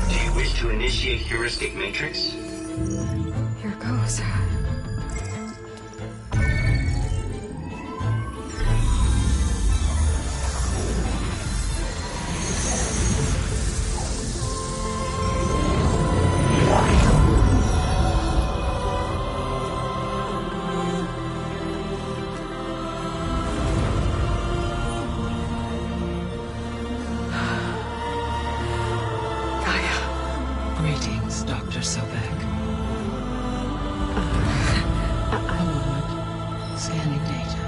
Do you wish to initiate heuristic matrix? Here goes. Greetings, Dr. Sobek. Scanning data.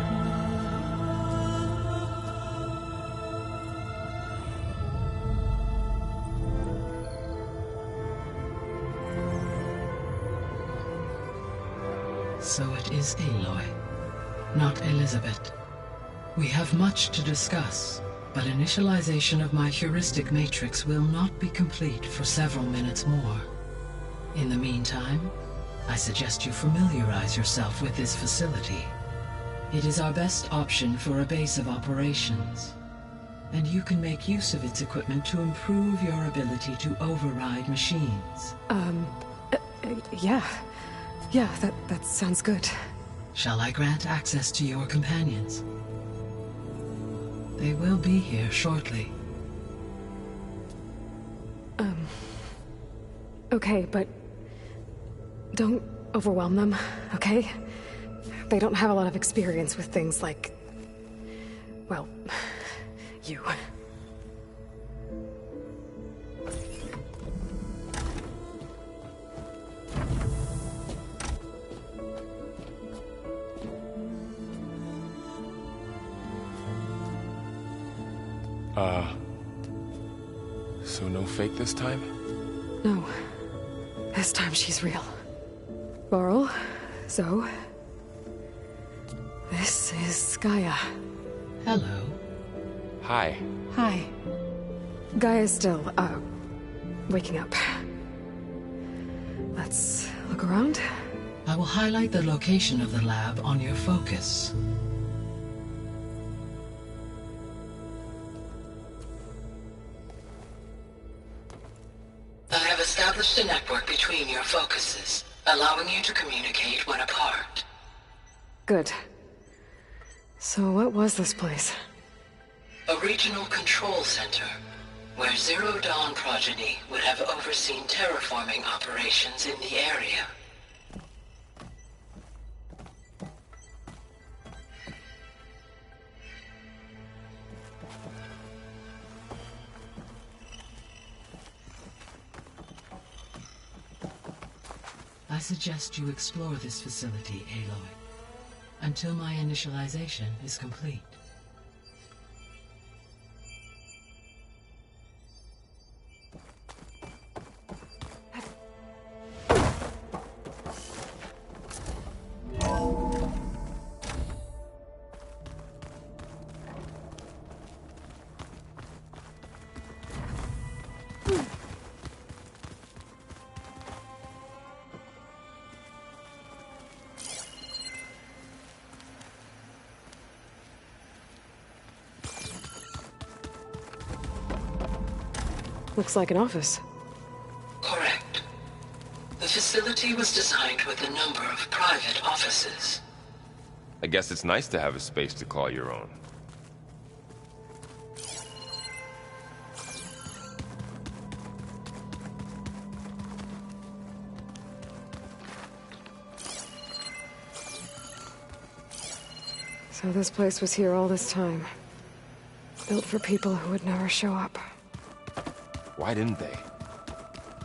So it is Aloy, not Elizabeth. We have much to discuss, but initialization of my heuristic matrix will not be complete for several minutes more. In the meantime, I suggest you familiarize yourself with this facility. It is our best option for a base of operations, and you can make use of its equipment to improve your ability to override machines. Yeah. Yeah, that sounds good. Shall I grant access to your companions? They will be here shortly. Okay, but don't overwhelm them, okay? They don't have a lot of experience with things like, well, you. So no fake this time? No. This time she's real. Laurel, Zoe. This is Gaia. Hello. Hi. Hi. Gaia's still, waking up. Let's look around. I will highlight the location of the lab on your focus. I have established a network between your focuses, allowing you to communicate when apart. Good. So what was this place? A regional control center, where Zero Dawn progeny would have overseen terraforming operations in the area. I suggest you explore this facility, Aloy, until my initialization is complete. Looks like an office. Correct. The facility was designed with a number of private offices. I guess it's nice to have a space to call your own. So this place was here all this time. Built for people who would never show up. Why didn't they?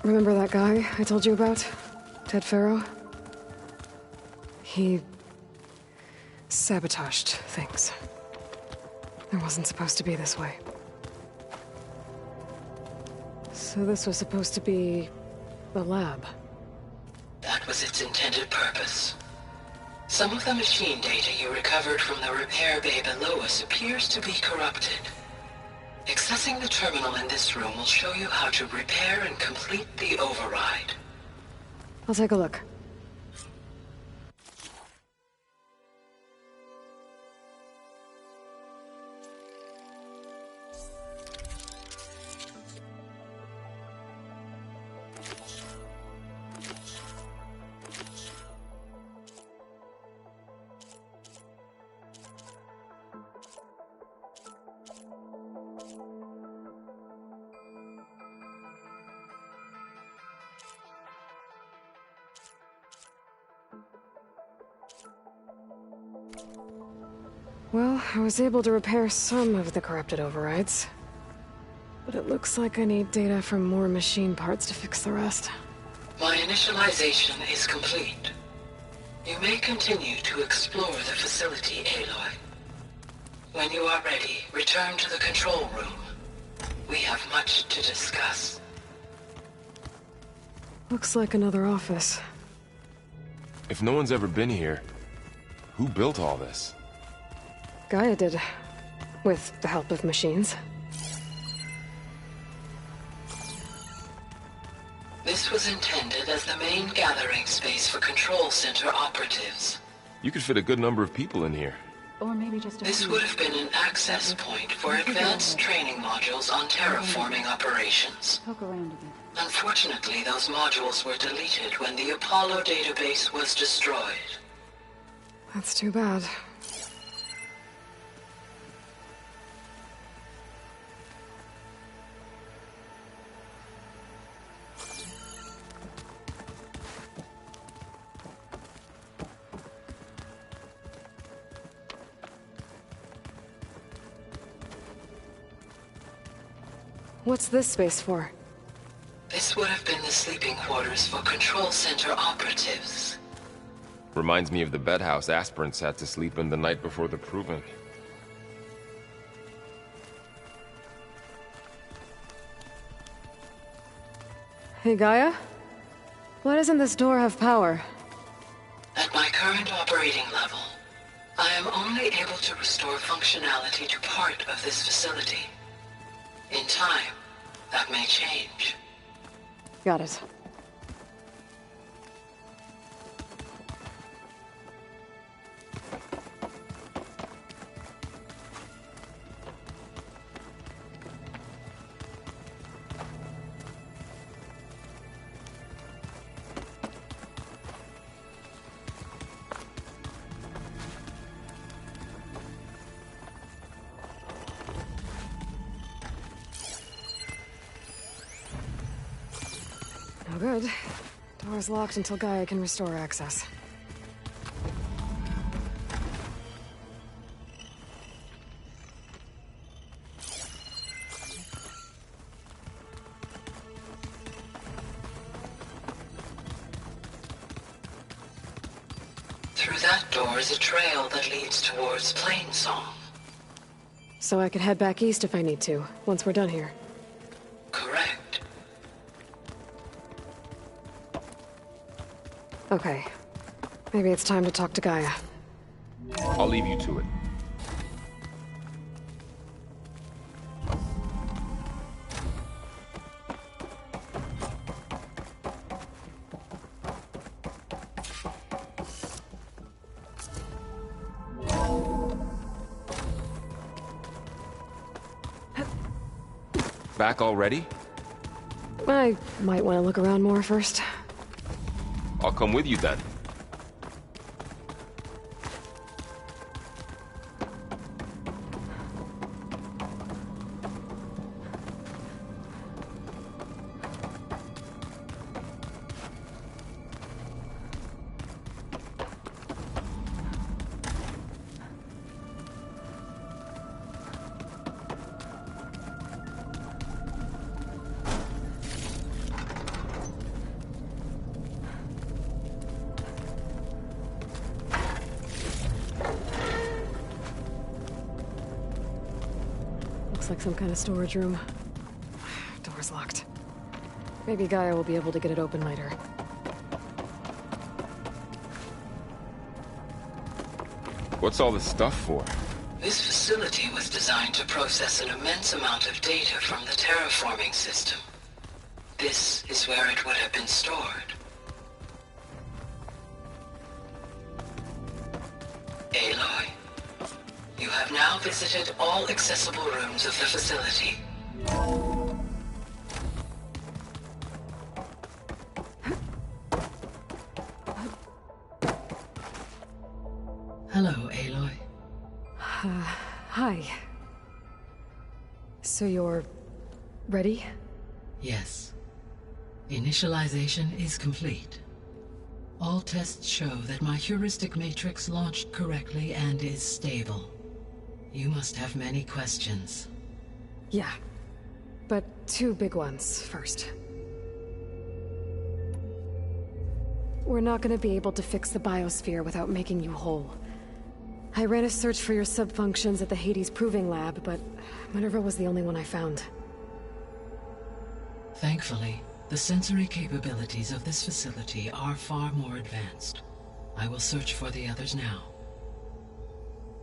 Remember that guy I told you about? Ted Farrow? He sabotaged things. It wasn't supposed to be this way. So this was supposed to be the lab. That was its intended purpose. Some of the machine data you recovered from the repair bay below us appears to be corrupted. Accessing the terminal in this room will show you how to repair and complete the override. I'll take a look. Well, I was able to repair some of the corrupted overrides. But it looks like I need data from more machine parts to fix the rest. My initialization is complete. You may continue to explore the facility, Aloy. When you are ready, return to the control room. We have much to discuss. Looks like another office. If no one's ever been here, who built all this? Gaia did, with the help of machines. This was intended as the main gathering space for control center operatives. You could fit a good number of people in here. Or maybe just a This few. would have been an access point for advanced training modules on terraforming operations. Poke around a bit. Unfortunately, those modules were deleted when the Apollo database was destroyed. That's too bad. What's this space for? This would have been the sleeping quarters for control center operatives. Reminds me of the bedhouse aspirants had to sleep in the night before the proving. Hey, Gaia? Why doesn't this door have power? At my current operating level, I am only able to restore functionality to part of this facility. In time, that may change. Got it. No good. Door's locked until Gaia can restore access. Through that door is a trail that leads towards Plainsong. So I could head back east if I need to, once we're done here. Correct. Okay. Maybe it's time to talk to Gaia. I'll leave you to it. Back already? I might want to look around more first. I'll come with you then. Like some kind of storage room. Door's locked. Maybe Gaia will be able to get it open later. What's all this stuff for? This facility was designed to process an immense amount of data from the terraforming system. This is where it would have been stored. Aloy, you have now visited all accessible rooms of the facility. Hello, Aloy. Hi. So you're... ready? Yes. Initialization is complete. All tests show that my heuristic matrix launched correctly and is stable. You must have many questions. Yeah. But two big ones first. We're not gonna be able to fix the biosphere without making you whole. I ran a search for your sub-functions at the Hades Proving Lab, but Minerva was the only one I found. Thankfully, the sensory capabilities of this facility are far more advanced. I will search for the others now.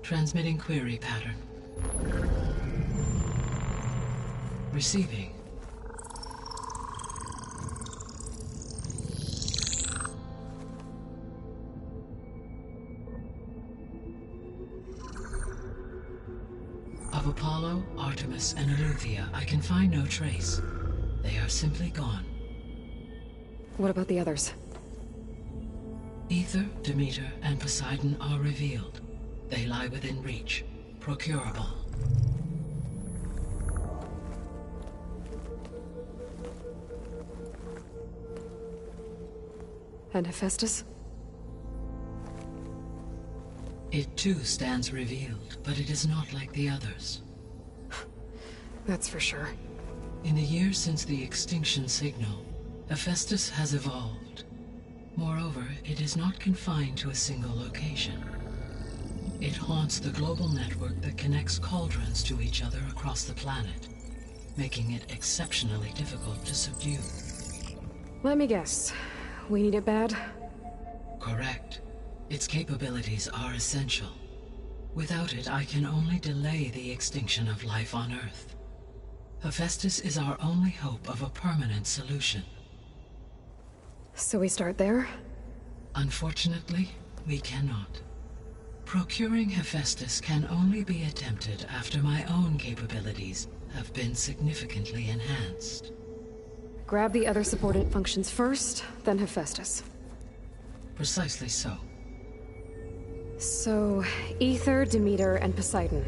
Transmitting query pattern. Receiving. Of Apollo, Artemis, and Eleuthia, I can find no trace. They are simply gone. What about the others? Aether, Demeter, and Poseidon are revealed. They lie within reach. Procurable. And Hephaestus? It too stands revealed, but it is not like the others. That's for sure. In the years since the extinction signal, Hephaestus has evolved. Moreover, it is not confined to a single location. It haunts the global network that connects cauldrons to each other across the planet, making it exceptionally difficult to subdue. Let me guess. We need it bad? Correct. Its capabilities are essential. Without it, I can only delay the extinction of life on Earth. Hephaestus is our only hope of a permanent solution. So we start there? Unfortunately, we cannot. Procuring Hephaestus can only be attempted after my own capabilities have been significantly enhanced. Grab the other subordinate functions first, then Hephaestus. Precisely so. So, Aether, Demeter, and Poseidon.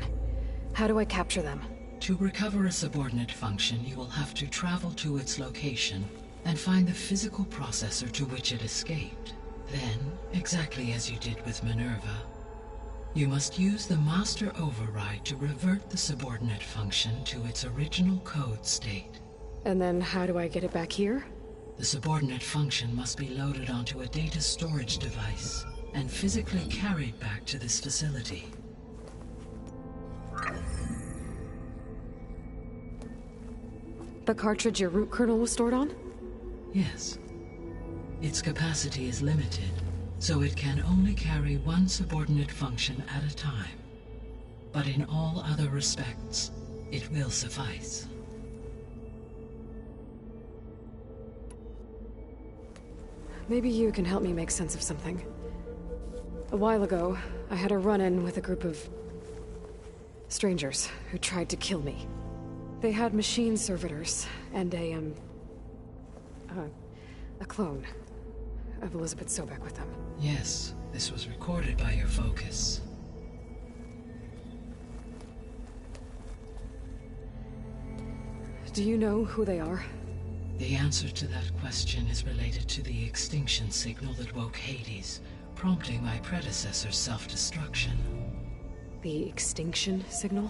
How do I capture them? To recover a subordinate function, you will have to travel to its location and find the physical processor to which it escaped. Then, exactly as you did with Minerva, you must use the master override to revert the subordinate function to its original code state. And then how do I get it back here? The subordinate function must be loaded onto a data storage device. and physically carried back to this facility. The cartridge your root kernel was stored on? Yes. Its capacity is limited, so it can only carry one subordinate function at a time. But in all other respects, it will suffice. Maybe you can help me make sense of something. A while ago, I had a run-in with a group of strangers who tried to kill me. They had machine servitors and a clone of Elizabeth Sobek with them. Yes, this was recorded by your focus. Do you know who they are? The answer to that question is related to the extinction signal that woke Hades, prompting my predecessor's self-destruction. The extinction signal?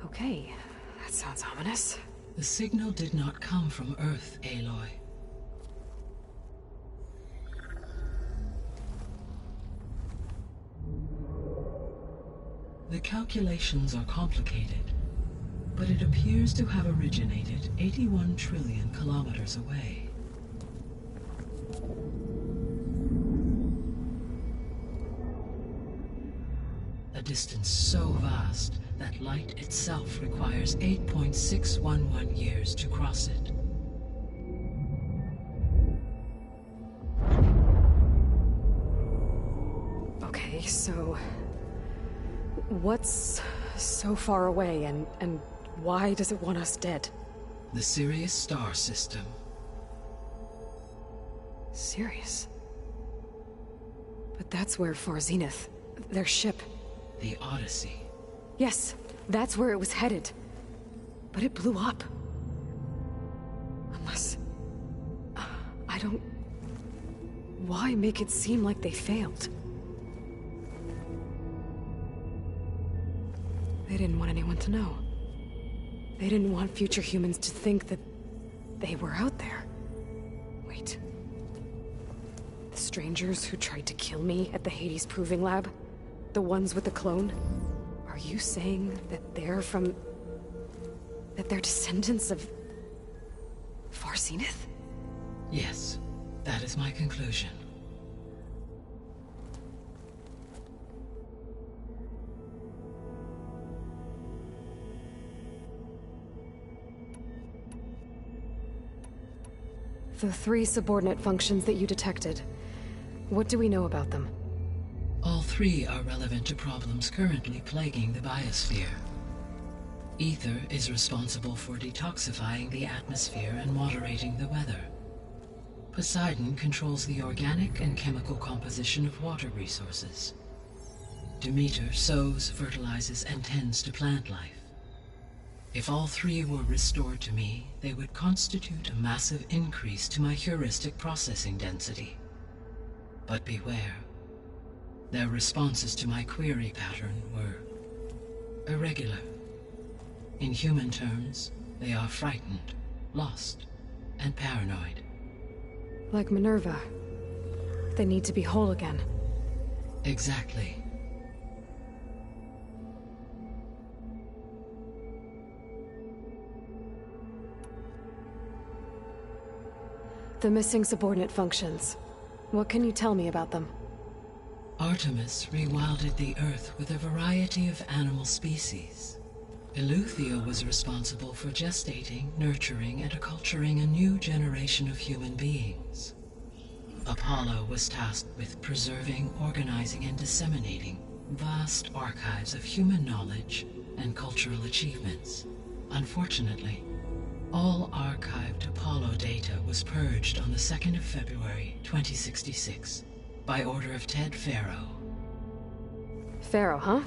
Okay, that sounds ominous. The signal did not come from Earth, Aloy. The calculations are complicated, but it appears to have originated 81 trillion kilometers away. A distance so vast that light itself requires 8.611 years to cross it. Okay, so what's so far away and why does it want us dead? The Sirius star system. Sirius? But that's where Far Zenith, their ship... The Odyssey. Yes, that's where it was headed. But it blew up. Unless... I don't... Why make it seem like they failed? They didn't want anyone to know. They didn't want future humans to think that they were out there. Wait. The strangers who tried to kill me at the Hades Proving Lab? The ones with the clone? Are you saying that they're from... that they're descendants of... Far Zenith? Yes, that is my conclusion. The 3 subordinate functions that you detected. What do we know about them? All 3 are relevant to problems currently plaguing the biosphere. Ether is responsible for detoxifying the atmosphere and moderating the weather. Poseidon controls the organic and chemical composition of water resources. Demeter sows, fertilizes, and tends to plant life. If all 3 were restored to me, they would constitute a massive increase to my heuristic processing density. But beware. Their responses to my query pattern were irregular. In human terms, they are frightened, lost, and paranoid. Like Minerva. They need to be whole again. Exactly. The missing subordinate functions. What can you tell me about them? Artemis rewilded the Earth with a variety of animal species. Eleuthia was responsible for gestating, nurturing, and acculturating a new generation of human beings. Apollo was tasked with preserving, organizing, and disseminating vast archives of human knowledge and cultural achievements. Unfortunately, all archived Apollo data was purged on the 2nd of February, 2066. By order of Ted Faro. Faro, huh?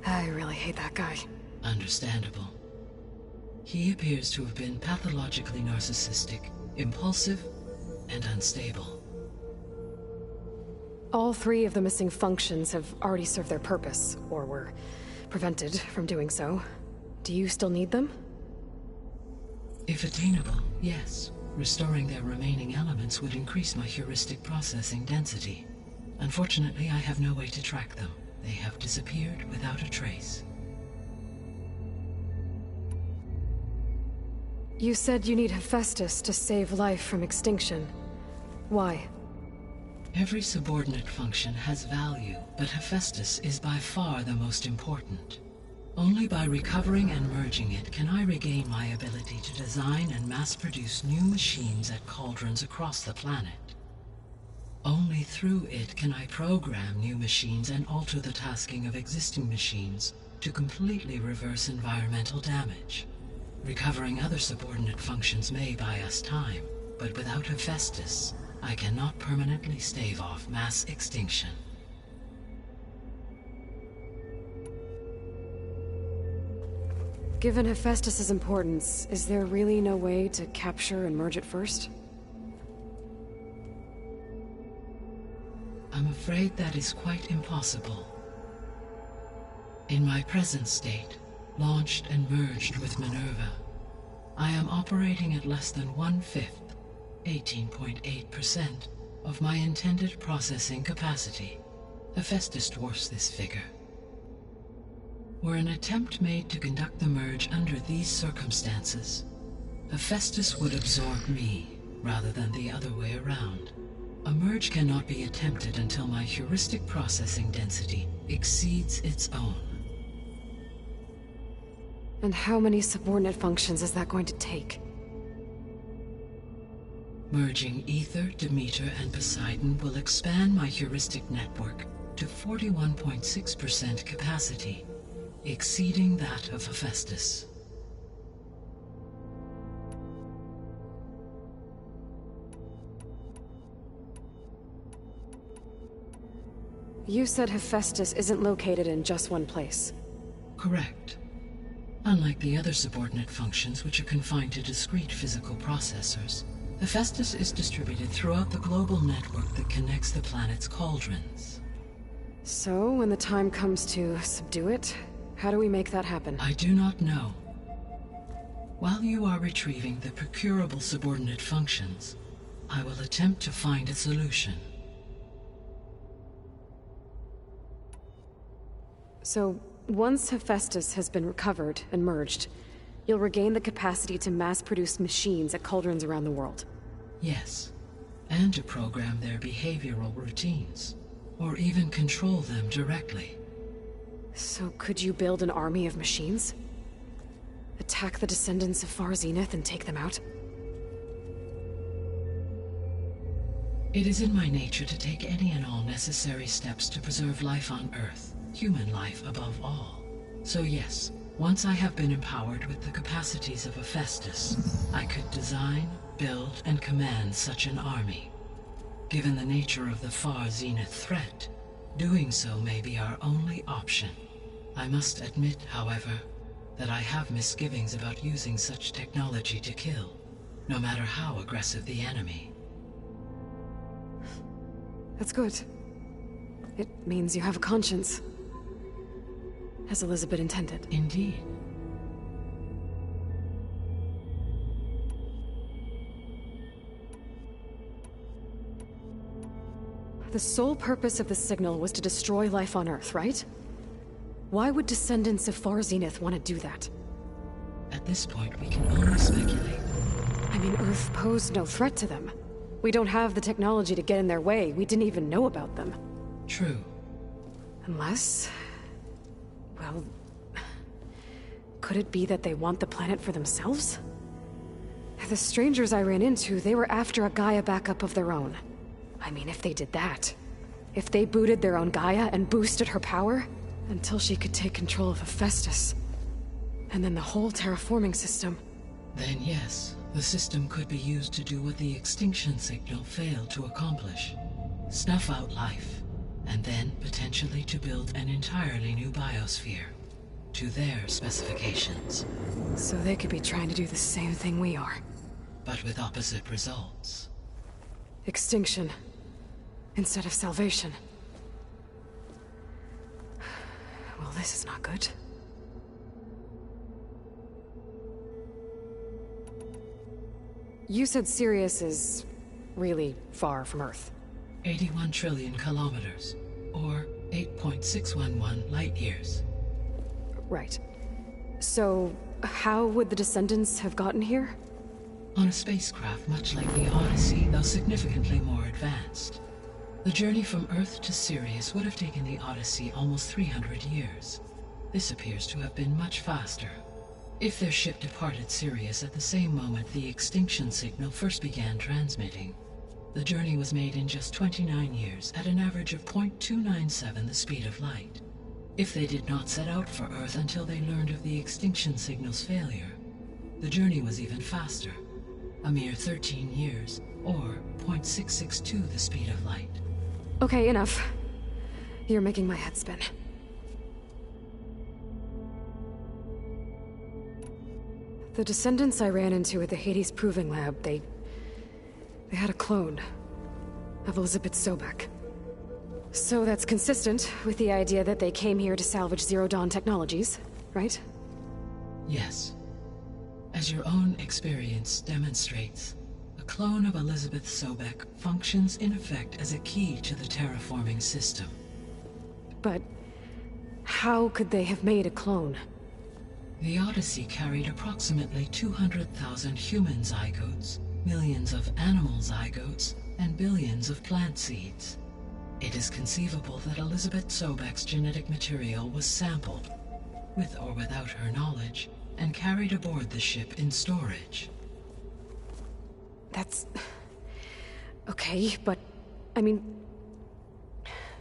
I really hate that guy. Understandable. He appears to have been pathologically narcissistic, impulsive, and unstable. All 3 of the missing functions have already served their purpose, or were prevented from doing so. Do you still need them? If attainable, yes. Restoring their remaining elements would increase my heuristic processing density. Unfortunately, I have no way to track them. They have disappeared without a trace. You said you need Hephaestus to save life from extinction. Why? Every subordinate function has value, but Hephaestus is by far the most important. Only by recovering and merging it can I regain my ability to design and mass-produce new machines at cauldrons across the planet. Only through it can I program new machines and alter the tasking of existing machines to completely reverse environmental damage. Recovering other subordinate functions may buy us time, but without Hephaestus, I cannot permanently stave off mass extinction. Given Hephaestus's importance, is there really no way to capture and merge it first? I'm afraid that is quite impossible. In my present state, launched and merged with Minerva, I am operating at less than 1/5, 18.8%, of my intended processing capacity. Hephaestus dwarfs this figure. Were an attempt made to conduct the merge under these circumstances, Hephaestus would absorb me, rather than the other way around. A merge cannot be attempted until my heuristic processing density exceeds its own. And how many subordinate functions is that going to take? Merging Ether, Demeter, and Poseidon will expand my heuristic network to 41.6% capacity, exceeding that of Hephaestus. You said Hephaestus isn't located in just one place. Correct. Unlike the other subordinate functions, which are confined to discrete physical processors, Hephaestus is distributed throughout the global network that connects the planet's cauldrons. So, when the time comes to subdue it, how do we make that happen? I do not know. While you are retrieving the procurable subordinate functions, I will attempt to find a solution. So, once Hephaestus has been recovered and merged, you'll regain the capacity to mass-produce machines at cauldrons around the world. Yes, and to program their behavioral routines, or even control them directly. So could you build an army of machines? Attack the descendants of Far Zenith and take them out? It is in my nature to take any and all necessary steps to preserve life on Earth, human life above all. So yes, once I have been empowered with the capacities of Hephaestus, I could design, build, and command such an army. Given the nature of the Far Zenith threat, doing so may be our only option. I must admit, however, that I have misgivings about using such technology to kill, no matter how aggressive the enemy. That's good. It means you have a conscience. As Elizabeth intended. Indeed. The sole purpose of the signal was to destroy life on Earth, right? Why would descendants of Far Zenith want to do that? At this point, we can only speculate. I mean, Earth posed no threat to them. We don't have the technology to get in their way. We didn't even know about them. True. Unless... well... could it be that they want the planet for themselves? The strangers I ran into, they were after a Gaia backup of their own. I mean, if they did that... if they booted their own Gaia and boosted her power... until she could take control of Hephaestus. And then the whole terraforming system. Then yes, the system could be used to do what the extinction signal failed to accomplish. Snuff out life, and then potentially to build an entirely new biosphere. To their specifications. So they could be trying to do the same thing we are. But with opposite results. Extinction. Instead of salvation. Well, this is not good. You said Sirius is really far from Earth. 81 trillion kilometers, or 8.611 light years. Right. So, how would the Descendants have gotten here? On a spacecraft much like the Odyssey, though significantly more advanced. The journey from Earth to Sirius would have taken the Odyssey almost 300 years. This appears to have been much faster. If their ship departed Sirius at the same moment the extinction signal first began transmitting, the journey was made in just 29 years at an average of 0.297 the speed of light. If they did not set out for Earth until they learned of the extinction signal's failure, the journey was even faster, a mere 13 years, or 0.662 the speed of light. Okay, enough. You're making my head spin. The Descendants I ran into at the Hades Proving Lab, they had a clone of Elizabeth Sobek. So that's consistent with the idea that they came here to salvage Zero Dawn technologies, right? Yes. As your own experience demonstrates, a clone of Elizabeth Sobek functions in effect as a key to the terraforming system. But how could they have made a clone? The Odyssey carried approximately 200,000 human zygotes, millions of animal zygotes, and billions of plant seeds. It is conceivable that Elizabeth Sobek's genetic material was sampled, with or without her knowledge, and carried aboard the ship in storage. That's... okay, but... I mean...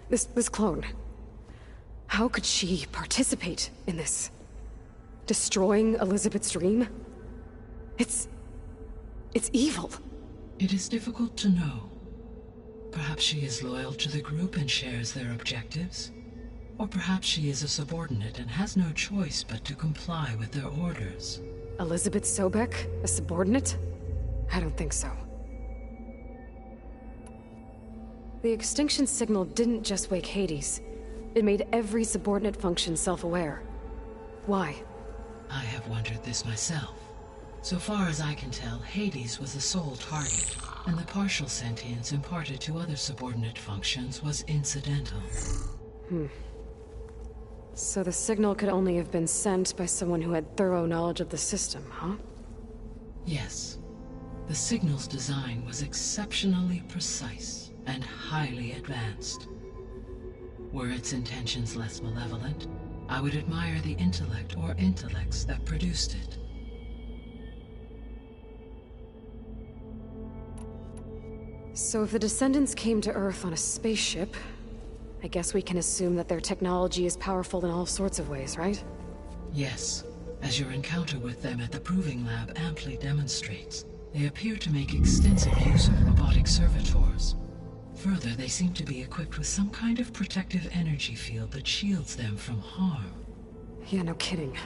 This clone... How could she participate in this? Destroying Elizabeth's dream? It's evil. It is difficult to know. Perhaps she is loyal to the group and shares their objectives. Or perhaps she is a subordinate and has no choice but to comply with their orders. Elizabeth Sobek? A subordinate? I don't think so. The extinction signal didn't just wake Hades. It made every subordinate function self-aware. Why? I have wondered this myself. So far as I can tell, Hades was the sole target, and the partial sentience imparted to other subordinate functions was incidental. So the signal could only have been sent by someone who had thorough knowledge of the system, huh? Yes. The signal's design was exceptionally precise and highly advanced. Were its intentions less malevolent, I would admire the intellect or intellects that produced it. So if the Descendants came to Earth on a spaceship, I guess we can assume that their technology is powerful in all sorts of ways, right? Yes. As your encounter with them at the Proving Lab amply demonstrates, they appear to make extensive use of robotic servitors. Further, they seem to be equipped with some kind of protective energy field that shields them from harm. Yeah, no kidding.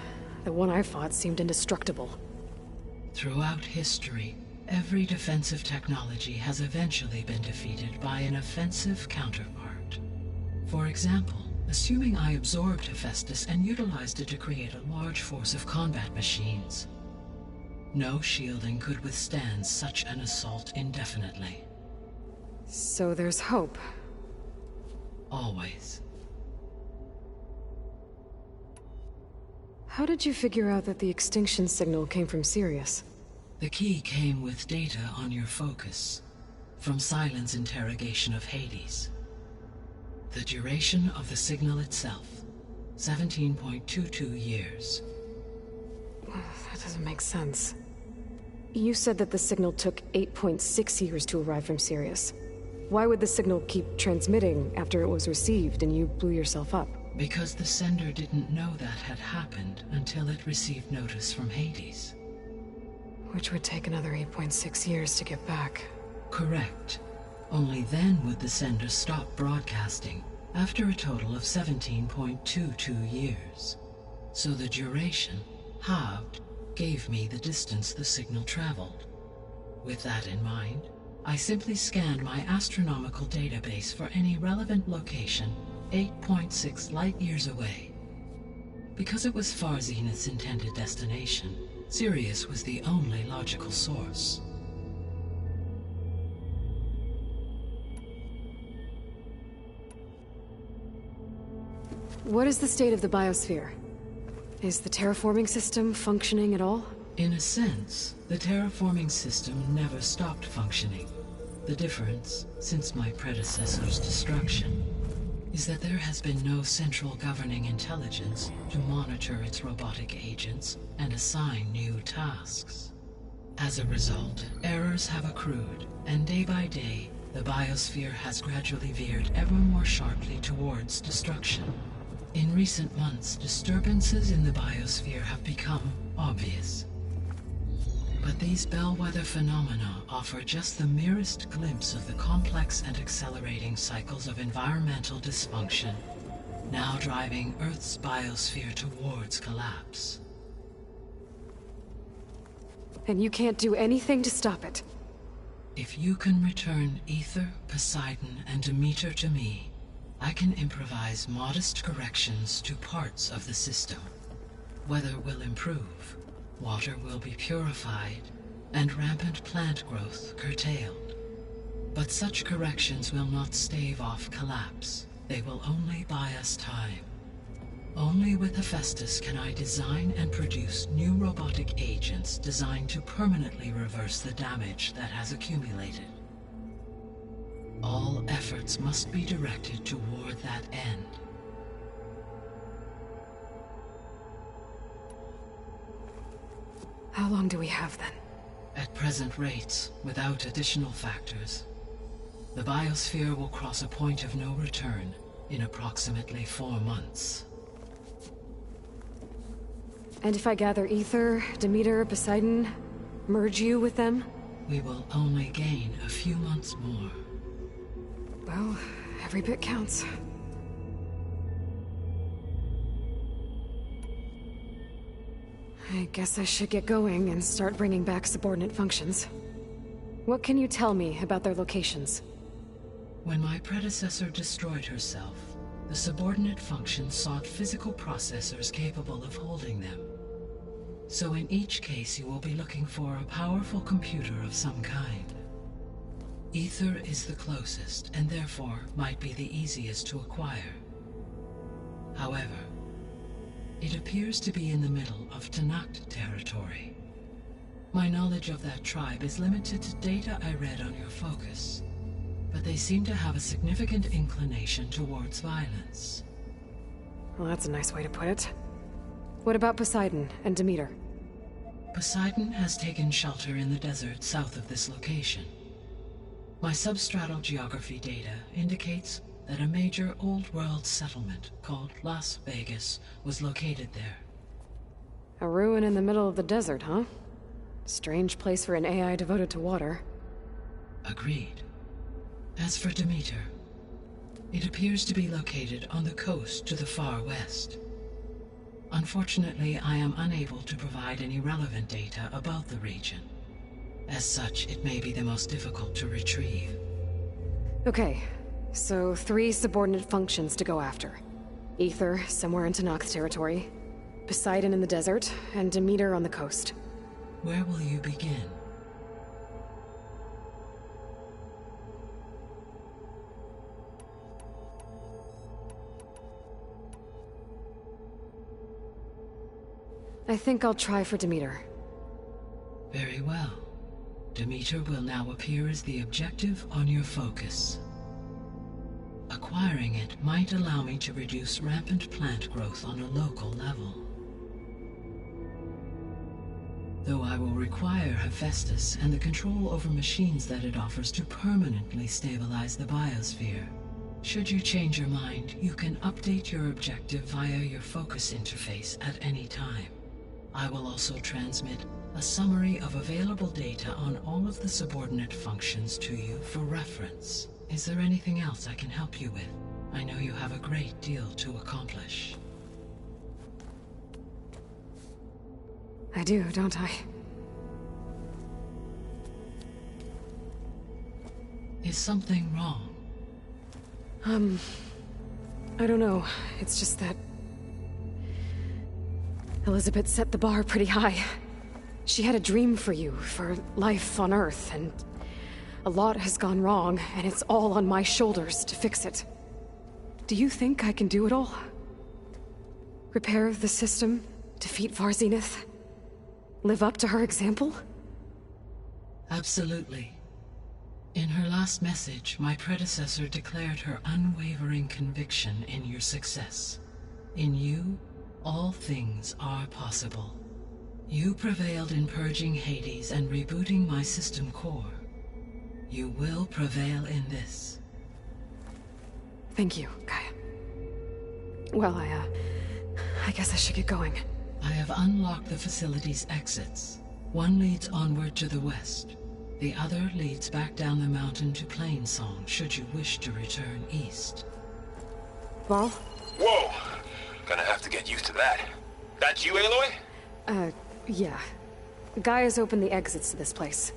The one I fought seemed indestructible. Throughout history, every defensive technology has eventually been defeated by an offensive counterpart. For example, assuming I absorbed Hephaestus and utilized it to create a large force of combat machines. No shielding could withstand such an assault indefinitely. So there's hope. Always. How did you figure out that the extinction signal came from Sirius? The key came with data on your focus, from Silent's interrogation of Hades. The duration of the signal itself, 17.22 years. That doesn't make sense. You said that the signal took 8.6 years to arrive from Sirius. Why would the signal keep transmitting after it was received and you blew yourself up? Because the sender didn't know that had happened until it received notice from Hades. Which would take another 8.6 years to get back. Correct. Only then would the sender stop broadcasting, after a total of 17.22 years. So the duration, halved, gave me the distance the signal traveled. With that in mind, I simply scanned my astronomical database for any relevant location 8.6 light-years away. Because it was far Zenith's intended destination, Sirius was the only logical source. What is the state of the biosphere? Is the terraforming system functioning at all? In a sense, the terraforming system never stopped functioning. The difference, since my predecessor's destruction, is that there has been no central governing intelligence to monitor its robotic agents and assign new tasks. As a result, errors have accrued, and day by day, the biosphere has gradually veered ever more sharply towards destruction. In recent months, disturbances in the biosphere have become obvious. But these bellwether phenomena offer just the merest glimpse of the complex and accelerating cycles of environmental dysfunction, now driving Earth's biosphere towards collapse. And you can't do anything to stop it? If you can return Ether, Poseidon, and Demeter to me, I can improvise modest corrections to parts of the system. Weather will improve, water will be purified, and rampant plant growth curtailed. But such corrections will not stave off collapse. They will only buy us time. Only with Hephaestus can I design and produce new robotic agents designed to permanently reverse the damage that has accumulated. All efforts must be directed toward that end. How long do we have then? At present rates, without additional factors, the biosphere will cross a point of no return in approximately 4 months. And if I gather Ether, Demeter, Poseidon, merge you with them? We will only gain a few months more. Well, every bit counts. I guess I should get going and start bringing back subordinate functions. What can you tell me about their locations? When my predecessor destroyed herself, the subordinate functions sought physical processors capable of holding them. So in each case you will be looking for a powerful computer of some kind. Ether is the closest, and therefore might be the easiest to acquire. However, it appears to be in the middle of Tanakh territory. My knowledge of that tribe is limited to data I read on your focus, but they seem to have a significant inclination towards violence. Well, that's a nice way to put it. What about Poseidon and Demeter? Poseidon has taken shelter in the desert south of this location. My substratal geography data indicates that a major old-world settlement called Las Vegas was located there. A ruin in the middle of the desert, huh? Strange place for an AI devoted to water. Agreed. As for Demeter, it appears to be located on the coast to the far west. Unfortunately, I am unable to provide any relevant data about the region. As such, it may be the most difficult to retrieve. Okay, so 3 subordinate functions to go after. Ether, somewhere in Tanakh territory, Poseidon in the desert, and Demeter on the coast. Where will you begin? I think I'll try for Demeter. Very well. Demeter will now appear as the objective on your focus. Acquiring it might allow me to reduce rampant plant growth on a local level. Though I will require Hephaestus and the control over machines that it offers to permanently stabilize the biosphere. Should you change your mind, you can update your objective via your focus interface at any time. I will also transmit a summary of available data on all of the subordinate functions to you for reference. Is there anything else I can help you with? I know you have a great deal to accomplish. I do, don't I? Is something wrong? I don't know. It's just that Elizabeth set the bar pretty high. She had a dream for you, for life on Earth, and a lot has gone wrong, and it's all on my shoulders to fix it. Do you think I can do it all? Repair the system, defeat Varzenith, live up to her example? Absolutely. In her last message, my predecessor declared her unwavering conviction in your success. In you, all things are possible. You prevailed in purging Hades and rebooting my system core. You will prevail in this. Thank you, Gaia. Well, I guess I should get going. I have unlocked the facility's exits. One leads onward to the west. The other leads back down the mountain to Plainsong, should you wish to return east. Val? Whoa! Gonna have to get used to that. That's you, Aloy? Yeah. Gaia's opened the exits to this place.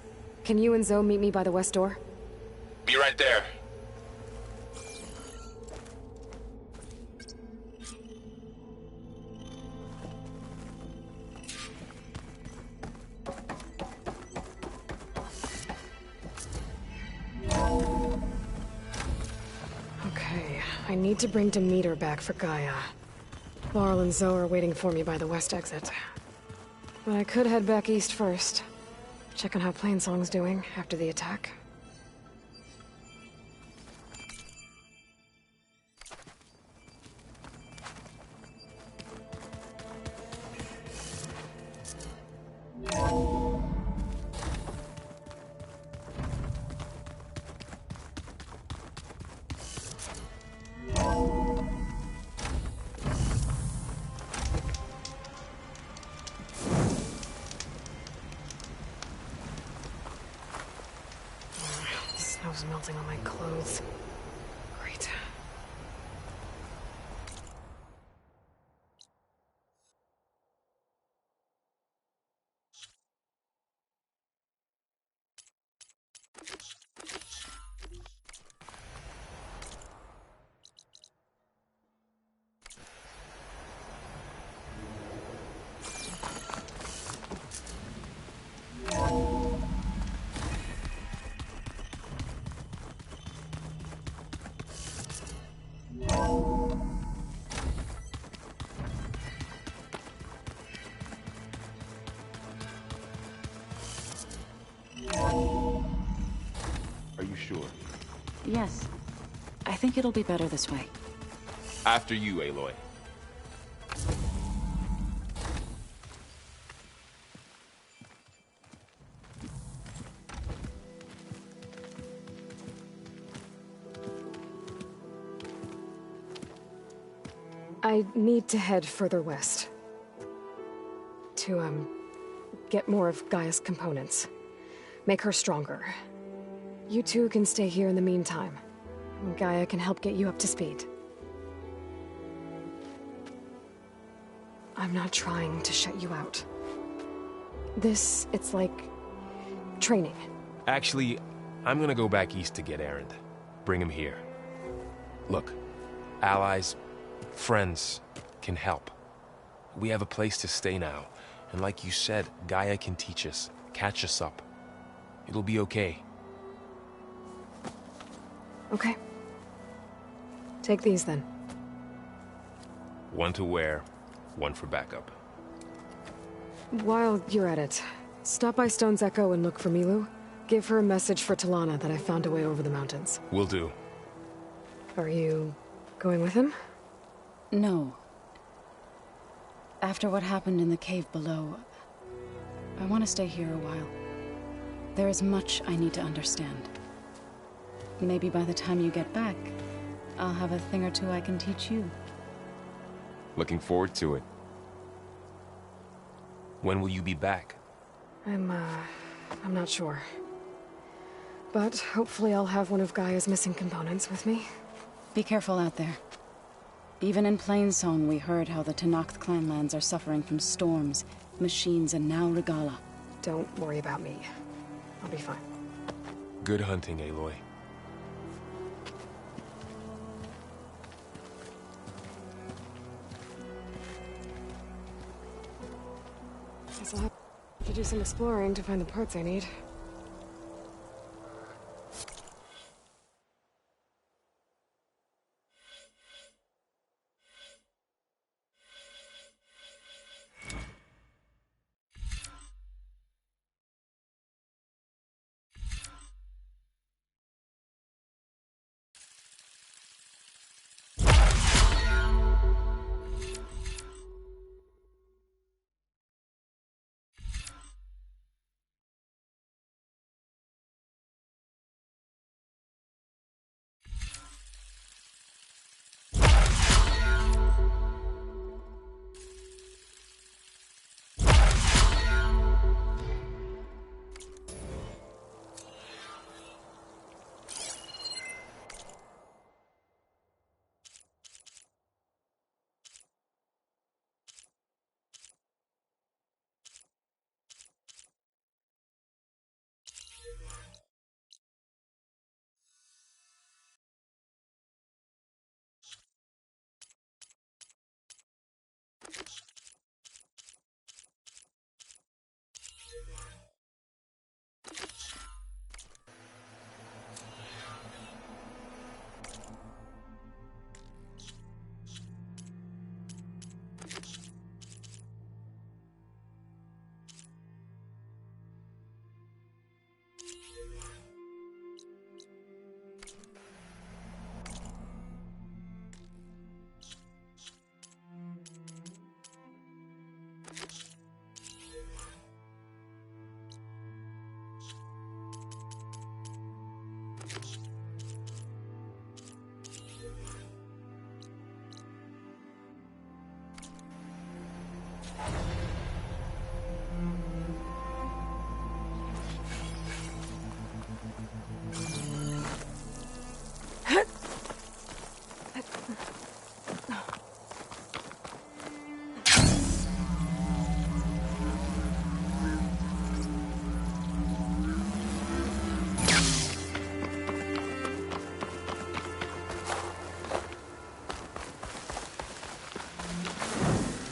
Can you and Zoe meet me by the west door? Be right there. Okay, I need to bring Demeter back for Gaia. Varl and Zoe are waiting for me by the west exit. But I could head back east first. Check on how Plainsong's doing after the attack. Snow's melting on my clothes. Great. Are you sure? Yes. I think it'll be better this way. After you, Aloy. I need to head further west. To, get more of Gaia's components. Make her stronger. You two can stay here in the meantime. Gaia can help get you up to speed. I'm not trying to shut you out. It's like training. Actually, I'm gonna go back east to get Erend. Bring him here. Look, allies, friends can help. We have a place to stay now, and like you said, Gaia can teach us, catch us up. It'll be okay. Okay. Take these then. One to wear, one for backup. While you're at it, stop by Stone's Echo and look for Milu. Give her a message for Talana that I found a way over the mountains. Will do. Are you going with him? No. After what happened in the cave below, I want to stay here a while. There is much I need to understand. Maybe by the time you get back, I'll have a thing or two I can teach you. Looking forward to it. When will you be back? I'm not sure. But hopefully I'll have one of Gaia's missing components with me. Be careful out there. Even in Plainsong, we heard how the Tenakth clanlands are suffering from storms, machines, and now Regala. Don't worry about me. I'll be fine. Good hunting, Aloy. Guess I'll have to do some exploring to find the parts I need.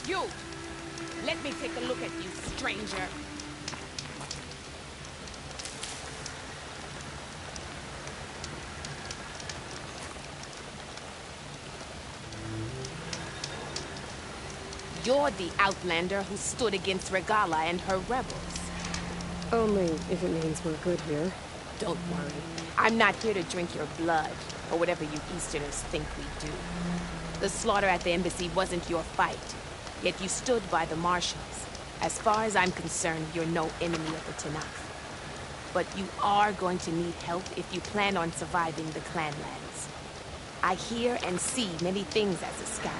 You! Let me take a look at you, stranger. You're the outlander who stood against Regala and her rebels. Only if it means we're good here. Don't worry. I'm not here to drink your blood, or whatever you Easterners think we do. The slaughter at the embassy wasn't your fight, yet you stood by the marshals. As far as I'm concerned, you're no enemy of the Tanakh. But you are going to need help if you plan on surviving the clanlands. I hear and see many things as a scout.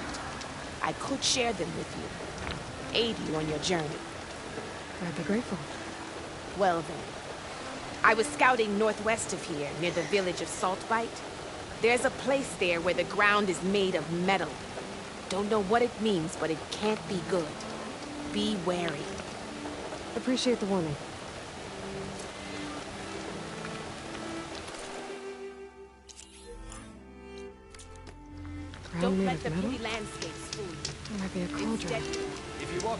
I could share them with you, aid you on your journey. I'd be grateful. Well then, I was scouting northwest of here, near the village of Saltbite. There's a place there where the ground is made of metal. Don't know what it means, but it can't be good. Be wary. Appreciate the warning. Ground Don't made let of the metal? pretty landscapes fool you. There might be a cauldron. If you walk...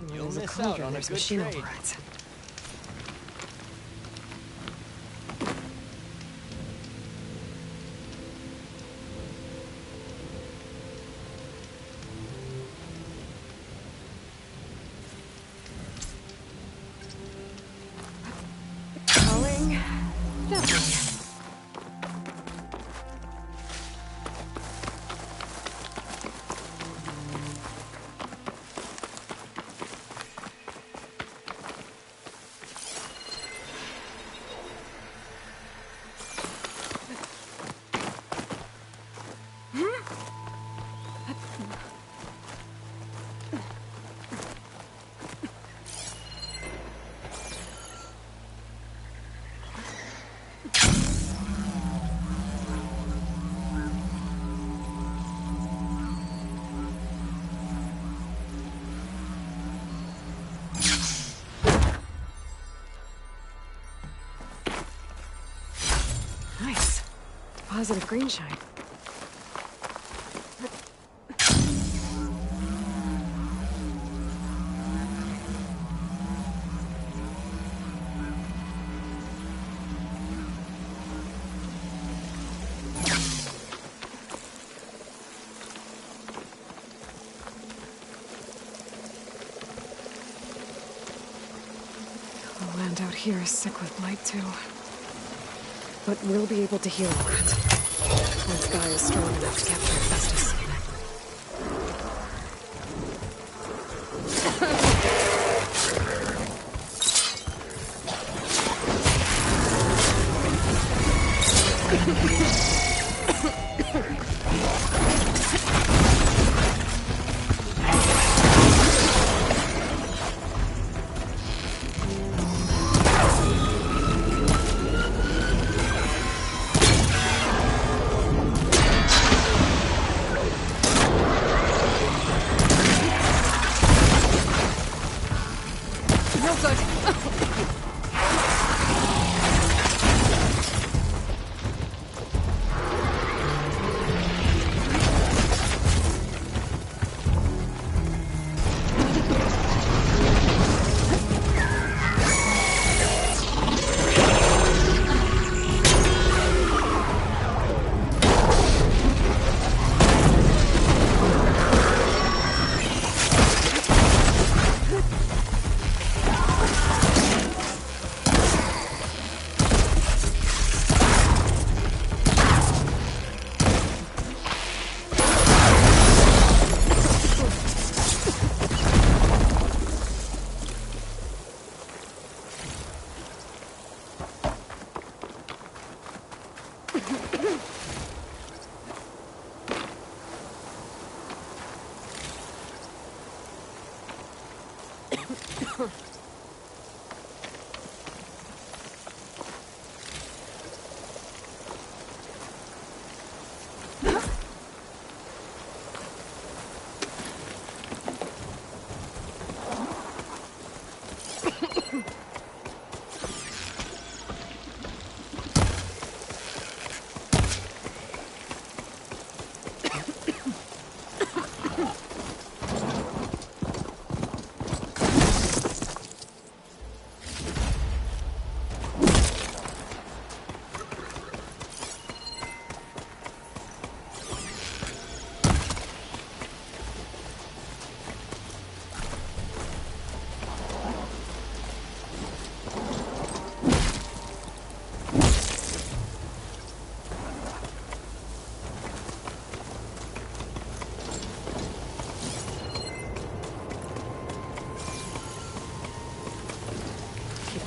And when You'll there's a miss out cauldron, on a there's good machine trade. overrides. Calling. Definitely. Nice. Positive green shine. The land out here is sick with blight too. But we'll be able to heal for it. Once Guy is strong enough to capture Festus.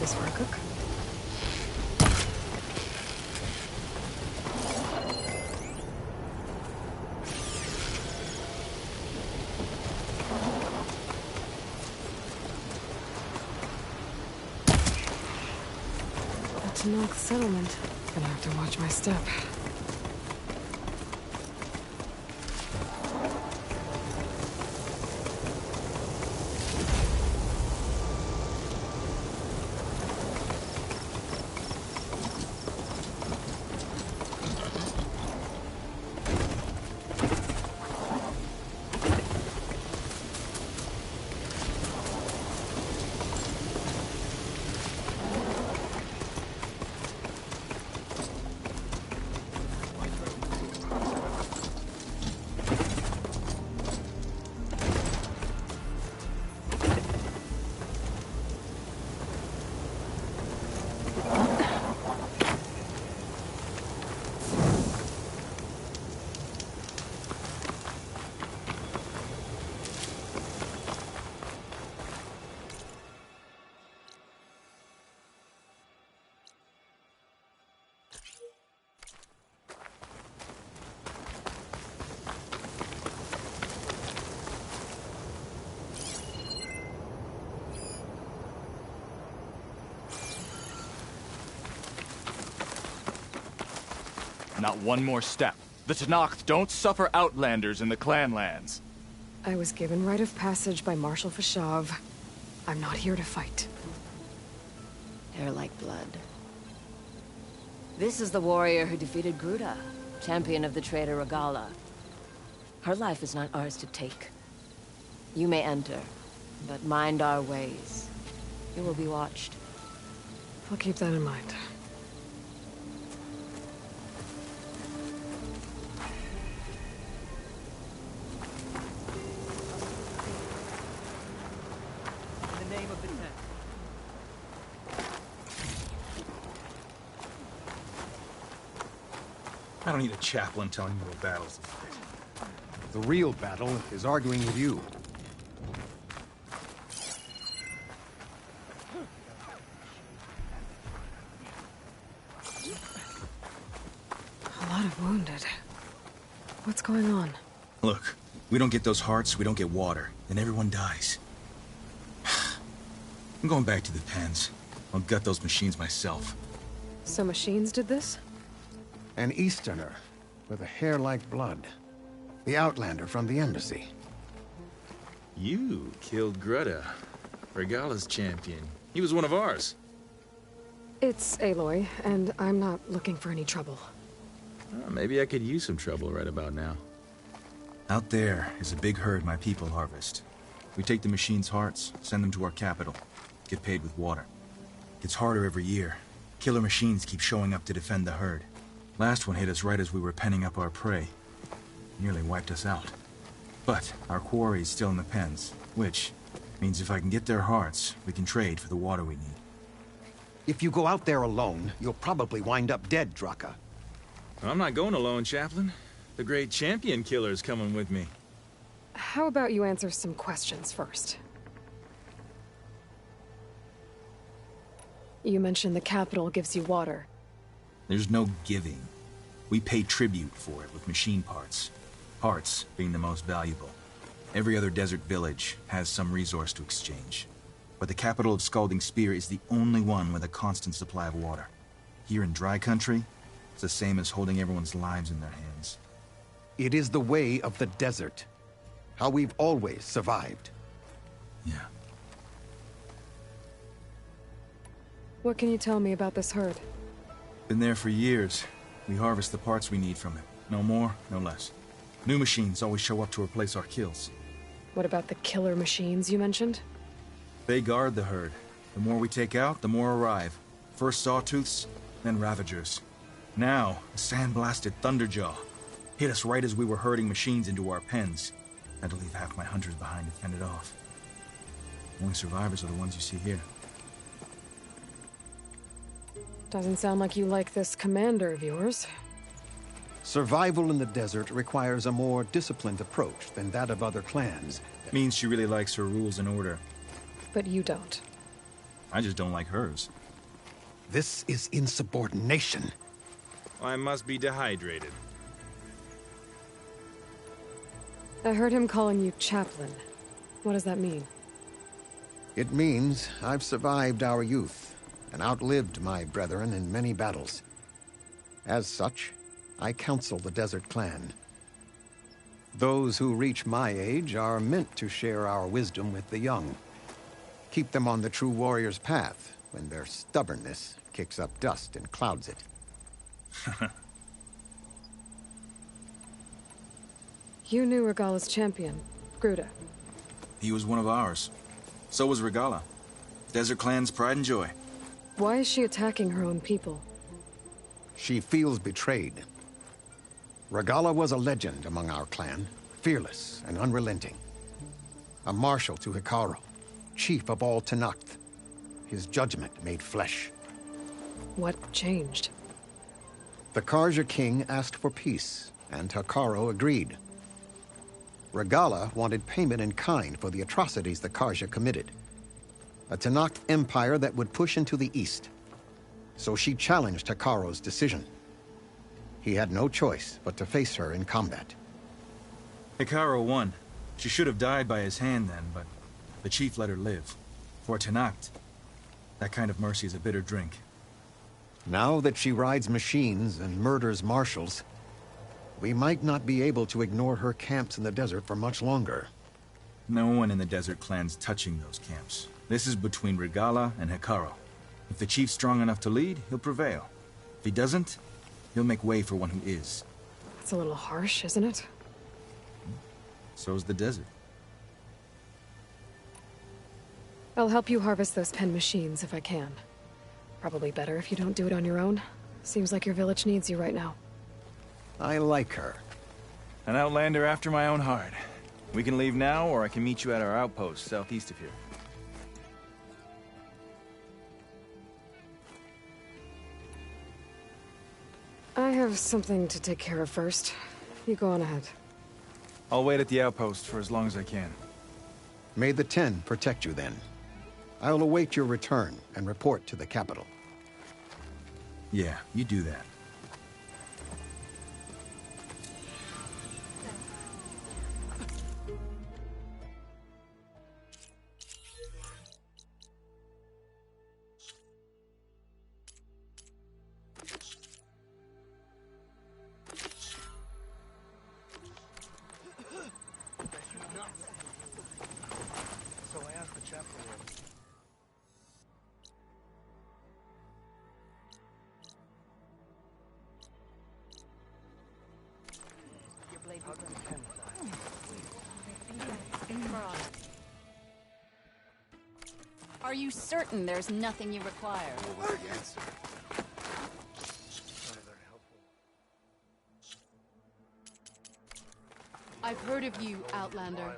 This for a cook? To North Settlement. Gonna have to watch my step. Not one more step. The Tenakth don't suffer outlanders in the Clanlands. I was given rite of passage by Marshal Fashav. I'm not here to fight. Hair like blood. This is the warrior who defeated Gruda, champion of the traitor Regala. Her life is not ours to take. You may enter, but mind our ways. You will be watched. I'll keep that in mind. I don't need a chaplain telling me what battles to fight. The real battle is arguing with you. A lot of wounded. What's going on? Look, we don't get those hearts, we don't get water, then everyone dies. I'm going back to the pens. I'll gut those machines myself. So machines did this? An Easterner with a hair like blood. The Outlander from the embassy. You killed Greta, Regala's champion. He was one of ours. It's Aloy, and I'm not looking for any trouble. Maybe I could use some trouble right about now. Out there is a big herd my people harvest. We take the machines' hearts, send them to our capital, get paid with water. Gets harder every year. Killer machines keep showing up to defend the herd. Last one hit us right as we were penning up our prey. Nearly wiped us out. But our quarry is still in the pens, which means if I can get their hearts, we can trade for the water we need. If you go out there alone, you'll probably wind up dead, Draka. I'm not going alone, Chaplain. The great champion killer's coming with me. How about you answer some questions first? You mentioned the capital gives you water. There's no giving. We pay tribute for it with machine parts. Parts being the most valuable. Every other desert village has some resource to exchange. But the capital of Scalding Spear is the only one with a constant supply of water. Here in dry country, it's the same as holding everyone's lives in their hands. It is the way of the desert. How we've always survived. Yeah. What can you tell me about this herd? Been there for years. We harvest the parts we need from it. No more, no less. New machines always show up to replace our kills. What about the killer machines you mentioned? They guard the herd. The more we take out, the more arrive. First Sawtooths, then Ravagers. Now, a sandblasted Thunderjaw. Hit us right as we were herding machines into our pens. Had to leave half my hunters behind to fend it off. Only survivors are the ones you see here. Doesn't sound like you like this commander of yours. Survival in the desert requires a more disciplined approach than that of other clans. Means she really likes her rules and order. But you don't. I just don't like hers. This is insubordination. I must be dehydrated. I heard him calling you chaplain. What does that mean? It means I've survived our youth and outlived my brethren in many battles. As such, I counsel the Desert Clan. Those who reach my age are meant to share our wisdom with the young. Keep them on the true warrior's path when their stubbornness kicks up dust and clouds it. You knew Regala's champion, Gruda. He was one of ours. So was Regala. Desert Clan's pride and joy. Why is she attacking her own people? She feels betrayed. Regala was a legend among our clan, fearless and unrelenting. A marshal to Hekarro, chief of all Tenakth. His judgment made flesh. What changed? The Karja king asked for peace, and Hekarro agreed. Regala wanted payment in kind for the atrocities the Karja committed. A Tenakth empire that would push into the east. So she challenged Hekarro's decision. He had no choice but to face her in combat. Hekarro won. She should have died by his hand then, but the chief let her live. For Tenakth, that kind of mercy is a bitter drink. Now that she rides machines and murders marshals, we might not be able to ignore her camps in the desert for much longer. No one in the Desert Clan's touching those camps. This is between Regala and Hekarro. If the chief's strong enough to lead, he'll prevail. If he doesn't, he'll make way for one who is. It's a little harsh, isn't it? So's the desert. I'll help you harvest those pen machines if I can. Probably better if you don't do it on your own. Seems like your village needs you right now. I like her. An outlander after my own heart. We can leave now, or I can meet you at our outpost southeast of here. I have something to take care of first. You go on ahead. I'll wait at the outpost for as long as I can. May the Ten protect you then. I'll await your return and report to the capital. Yeah, you do that. So I asked the chaplain. Are you certain there's nothing you require? Yes. I've heard of you, Outlander.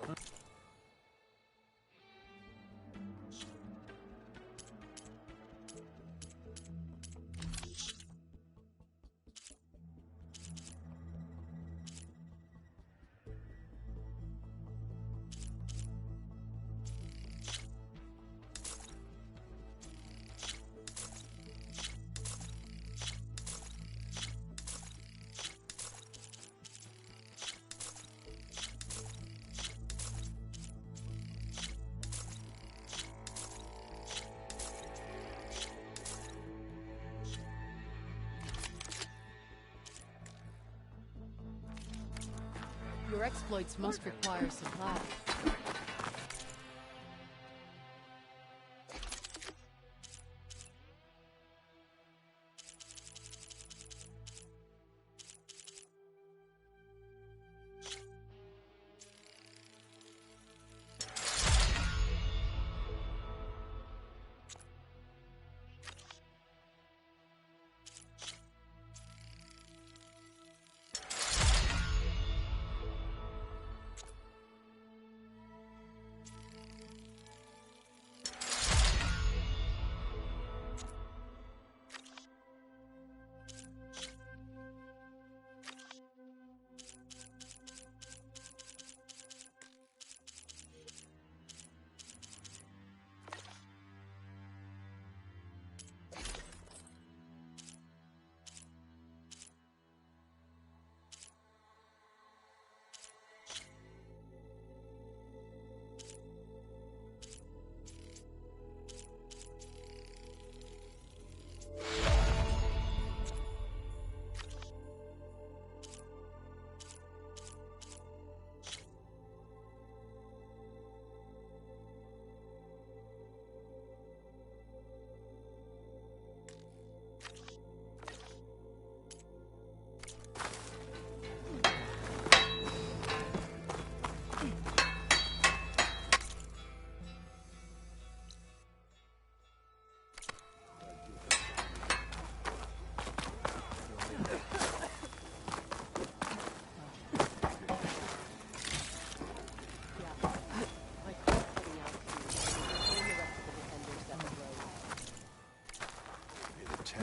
Your exploits must require supply.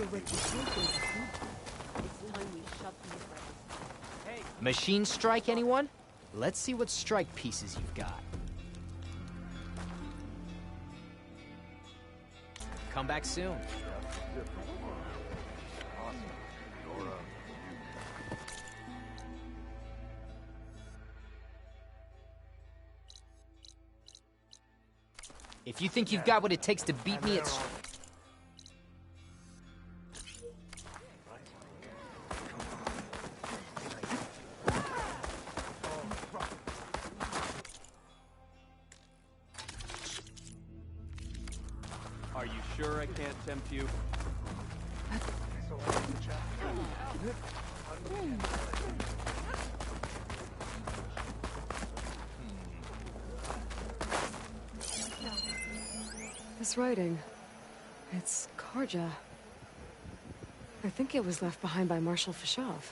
your reputation. It's time we shut these records. Hey, machine strike, anyone? Let's see what strike pieces you've got. Come back soon. If you think you've got what it takes to beat me, it's... Are you sure I can't tempt you? This writing, it's Karja. I think it was left behind by Marshal Fashov.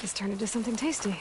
This turned into something tasty.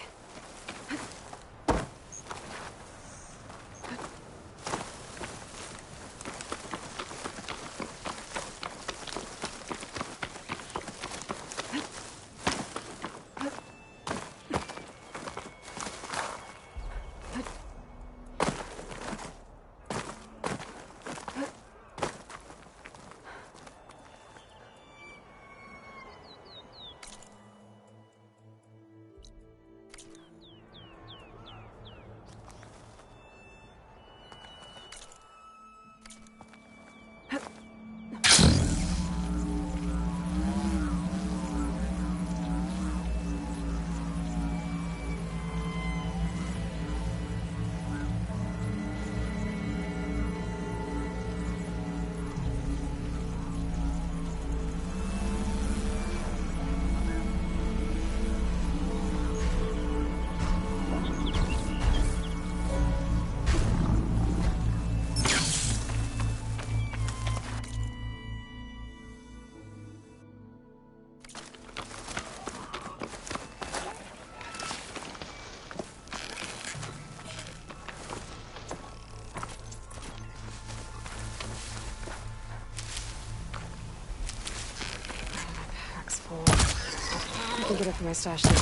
I can get it from my stash there.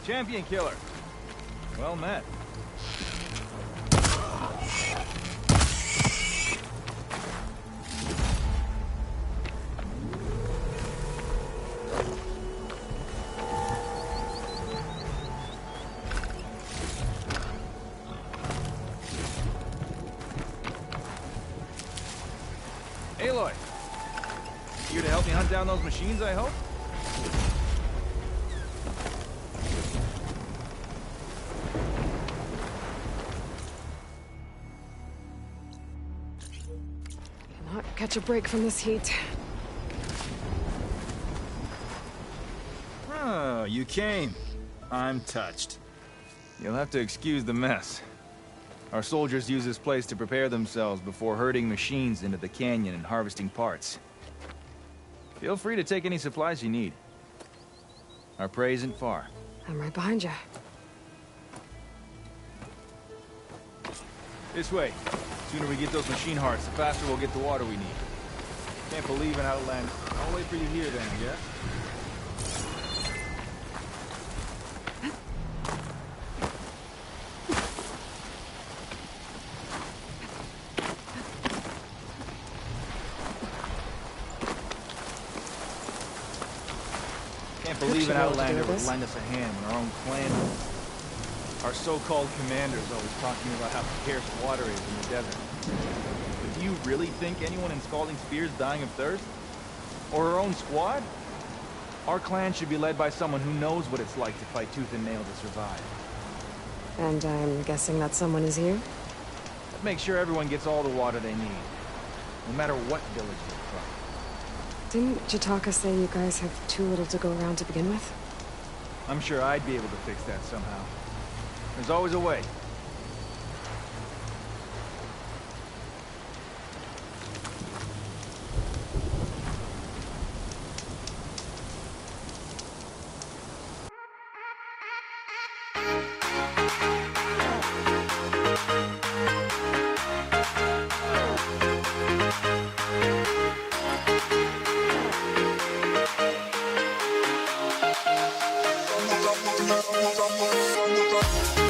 Champion killer. Well met. Aloy, you to help me hunt down those machines, I hope? Cannot catch a break from this heat. Oh, you came. I'm touched. You'll have to excuse the mess. Our soldiers use this place to prepare themselves before herding machines into the canyon and harvesting parts. Feel free to take any supplies you need. Our prey isn't far. I'm right behind you. This way. The sooner we get those machine hearts, the faster we'll get the water we need. Can't believe an outland. I'll wait for you here then, yeah? Can't believe an outlander would lend us a hand when our own clan would. Our so-called commanders always talking about how scarce water is in the desert. But do you really think anyone in Scalding Spear's dying of thirst? Or her own squad? Our clan should be led by someone who knows what it's like to fight tooth and nail to survive. And I'm guessing that someone is you? That makes sure everyone gets all the water they need. No matter what village they're from. Didn't Jataka say you guys have too little to go around to begin with? I'm sure I'd be able to fix that somehow. There's always a way. From the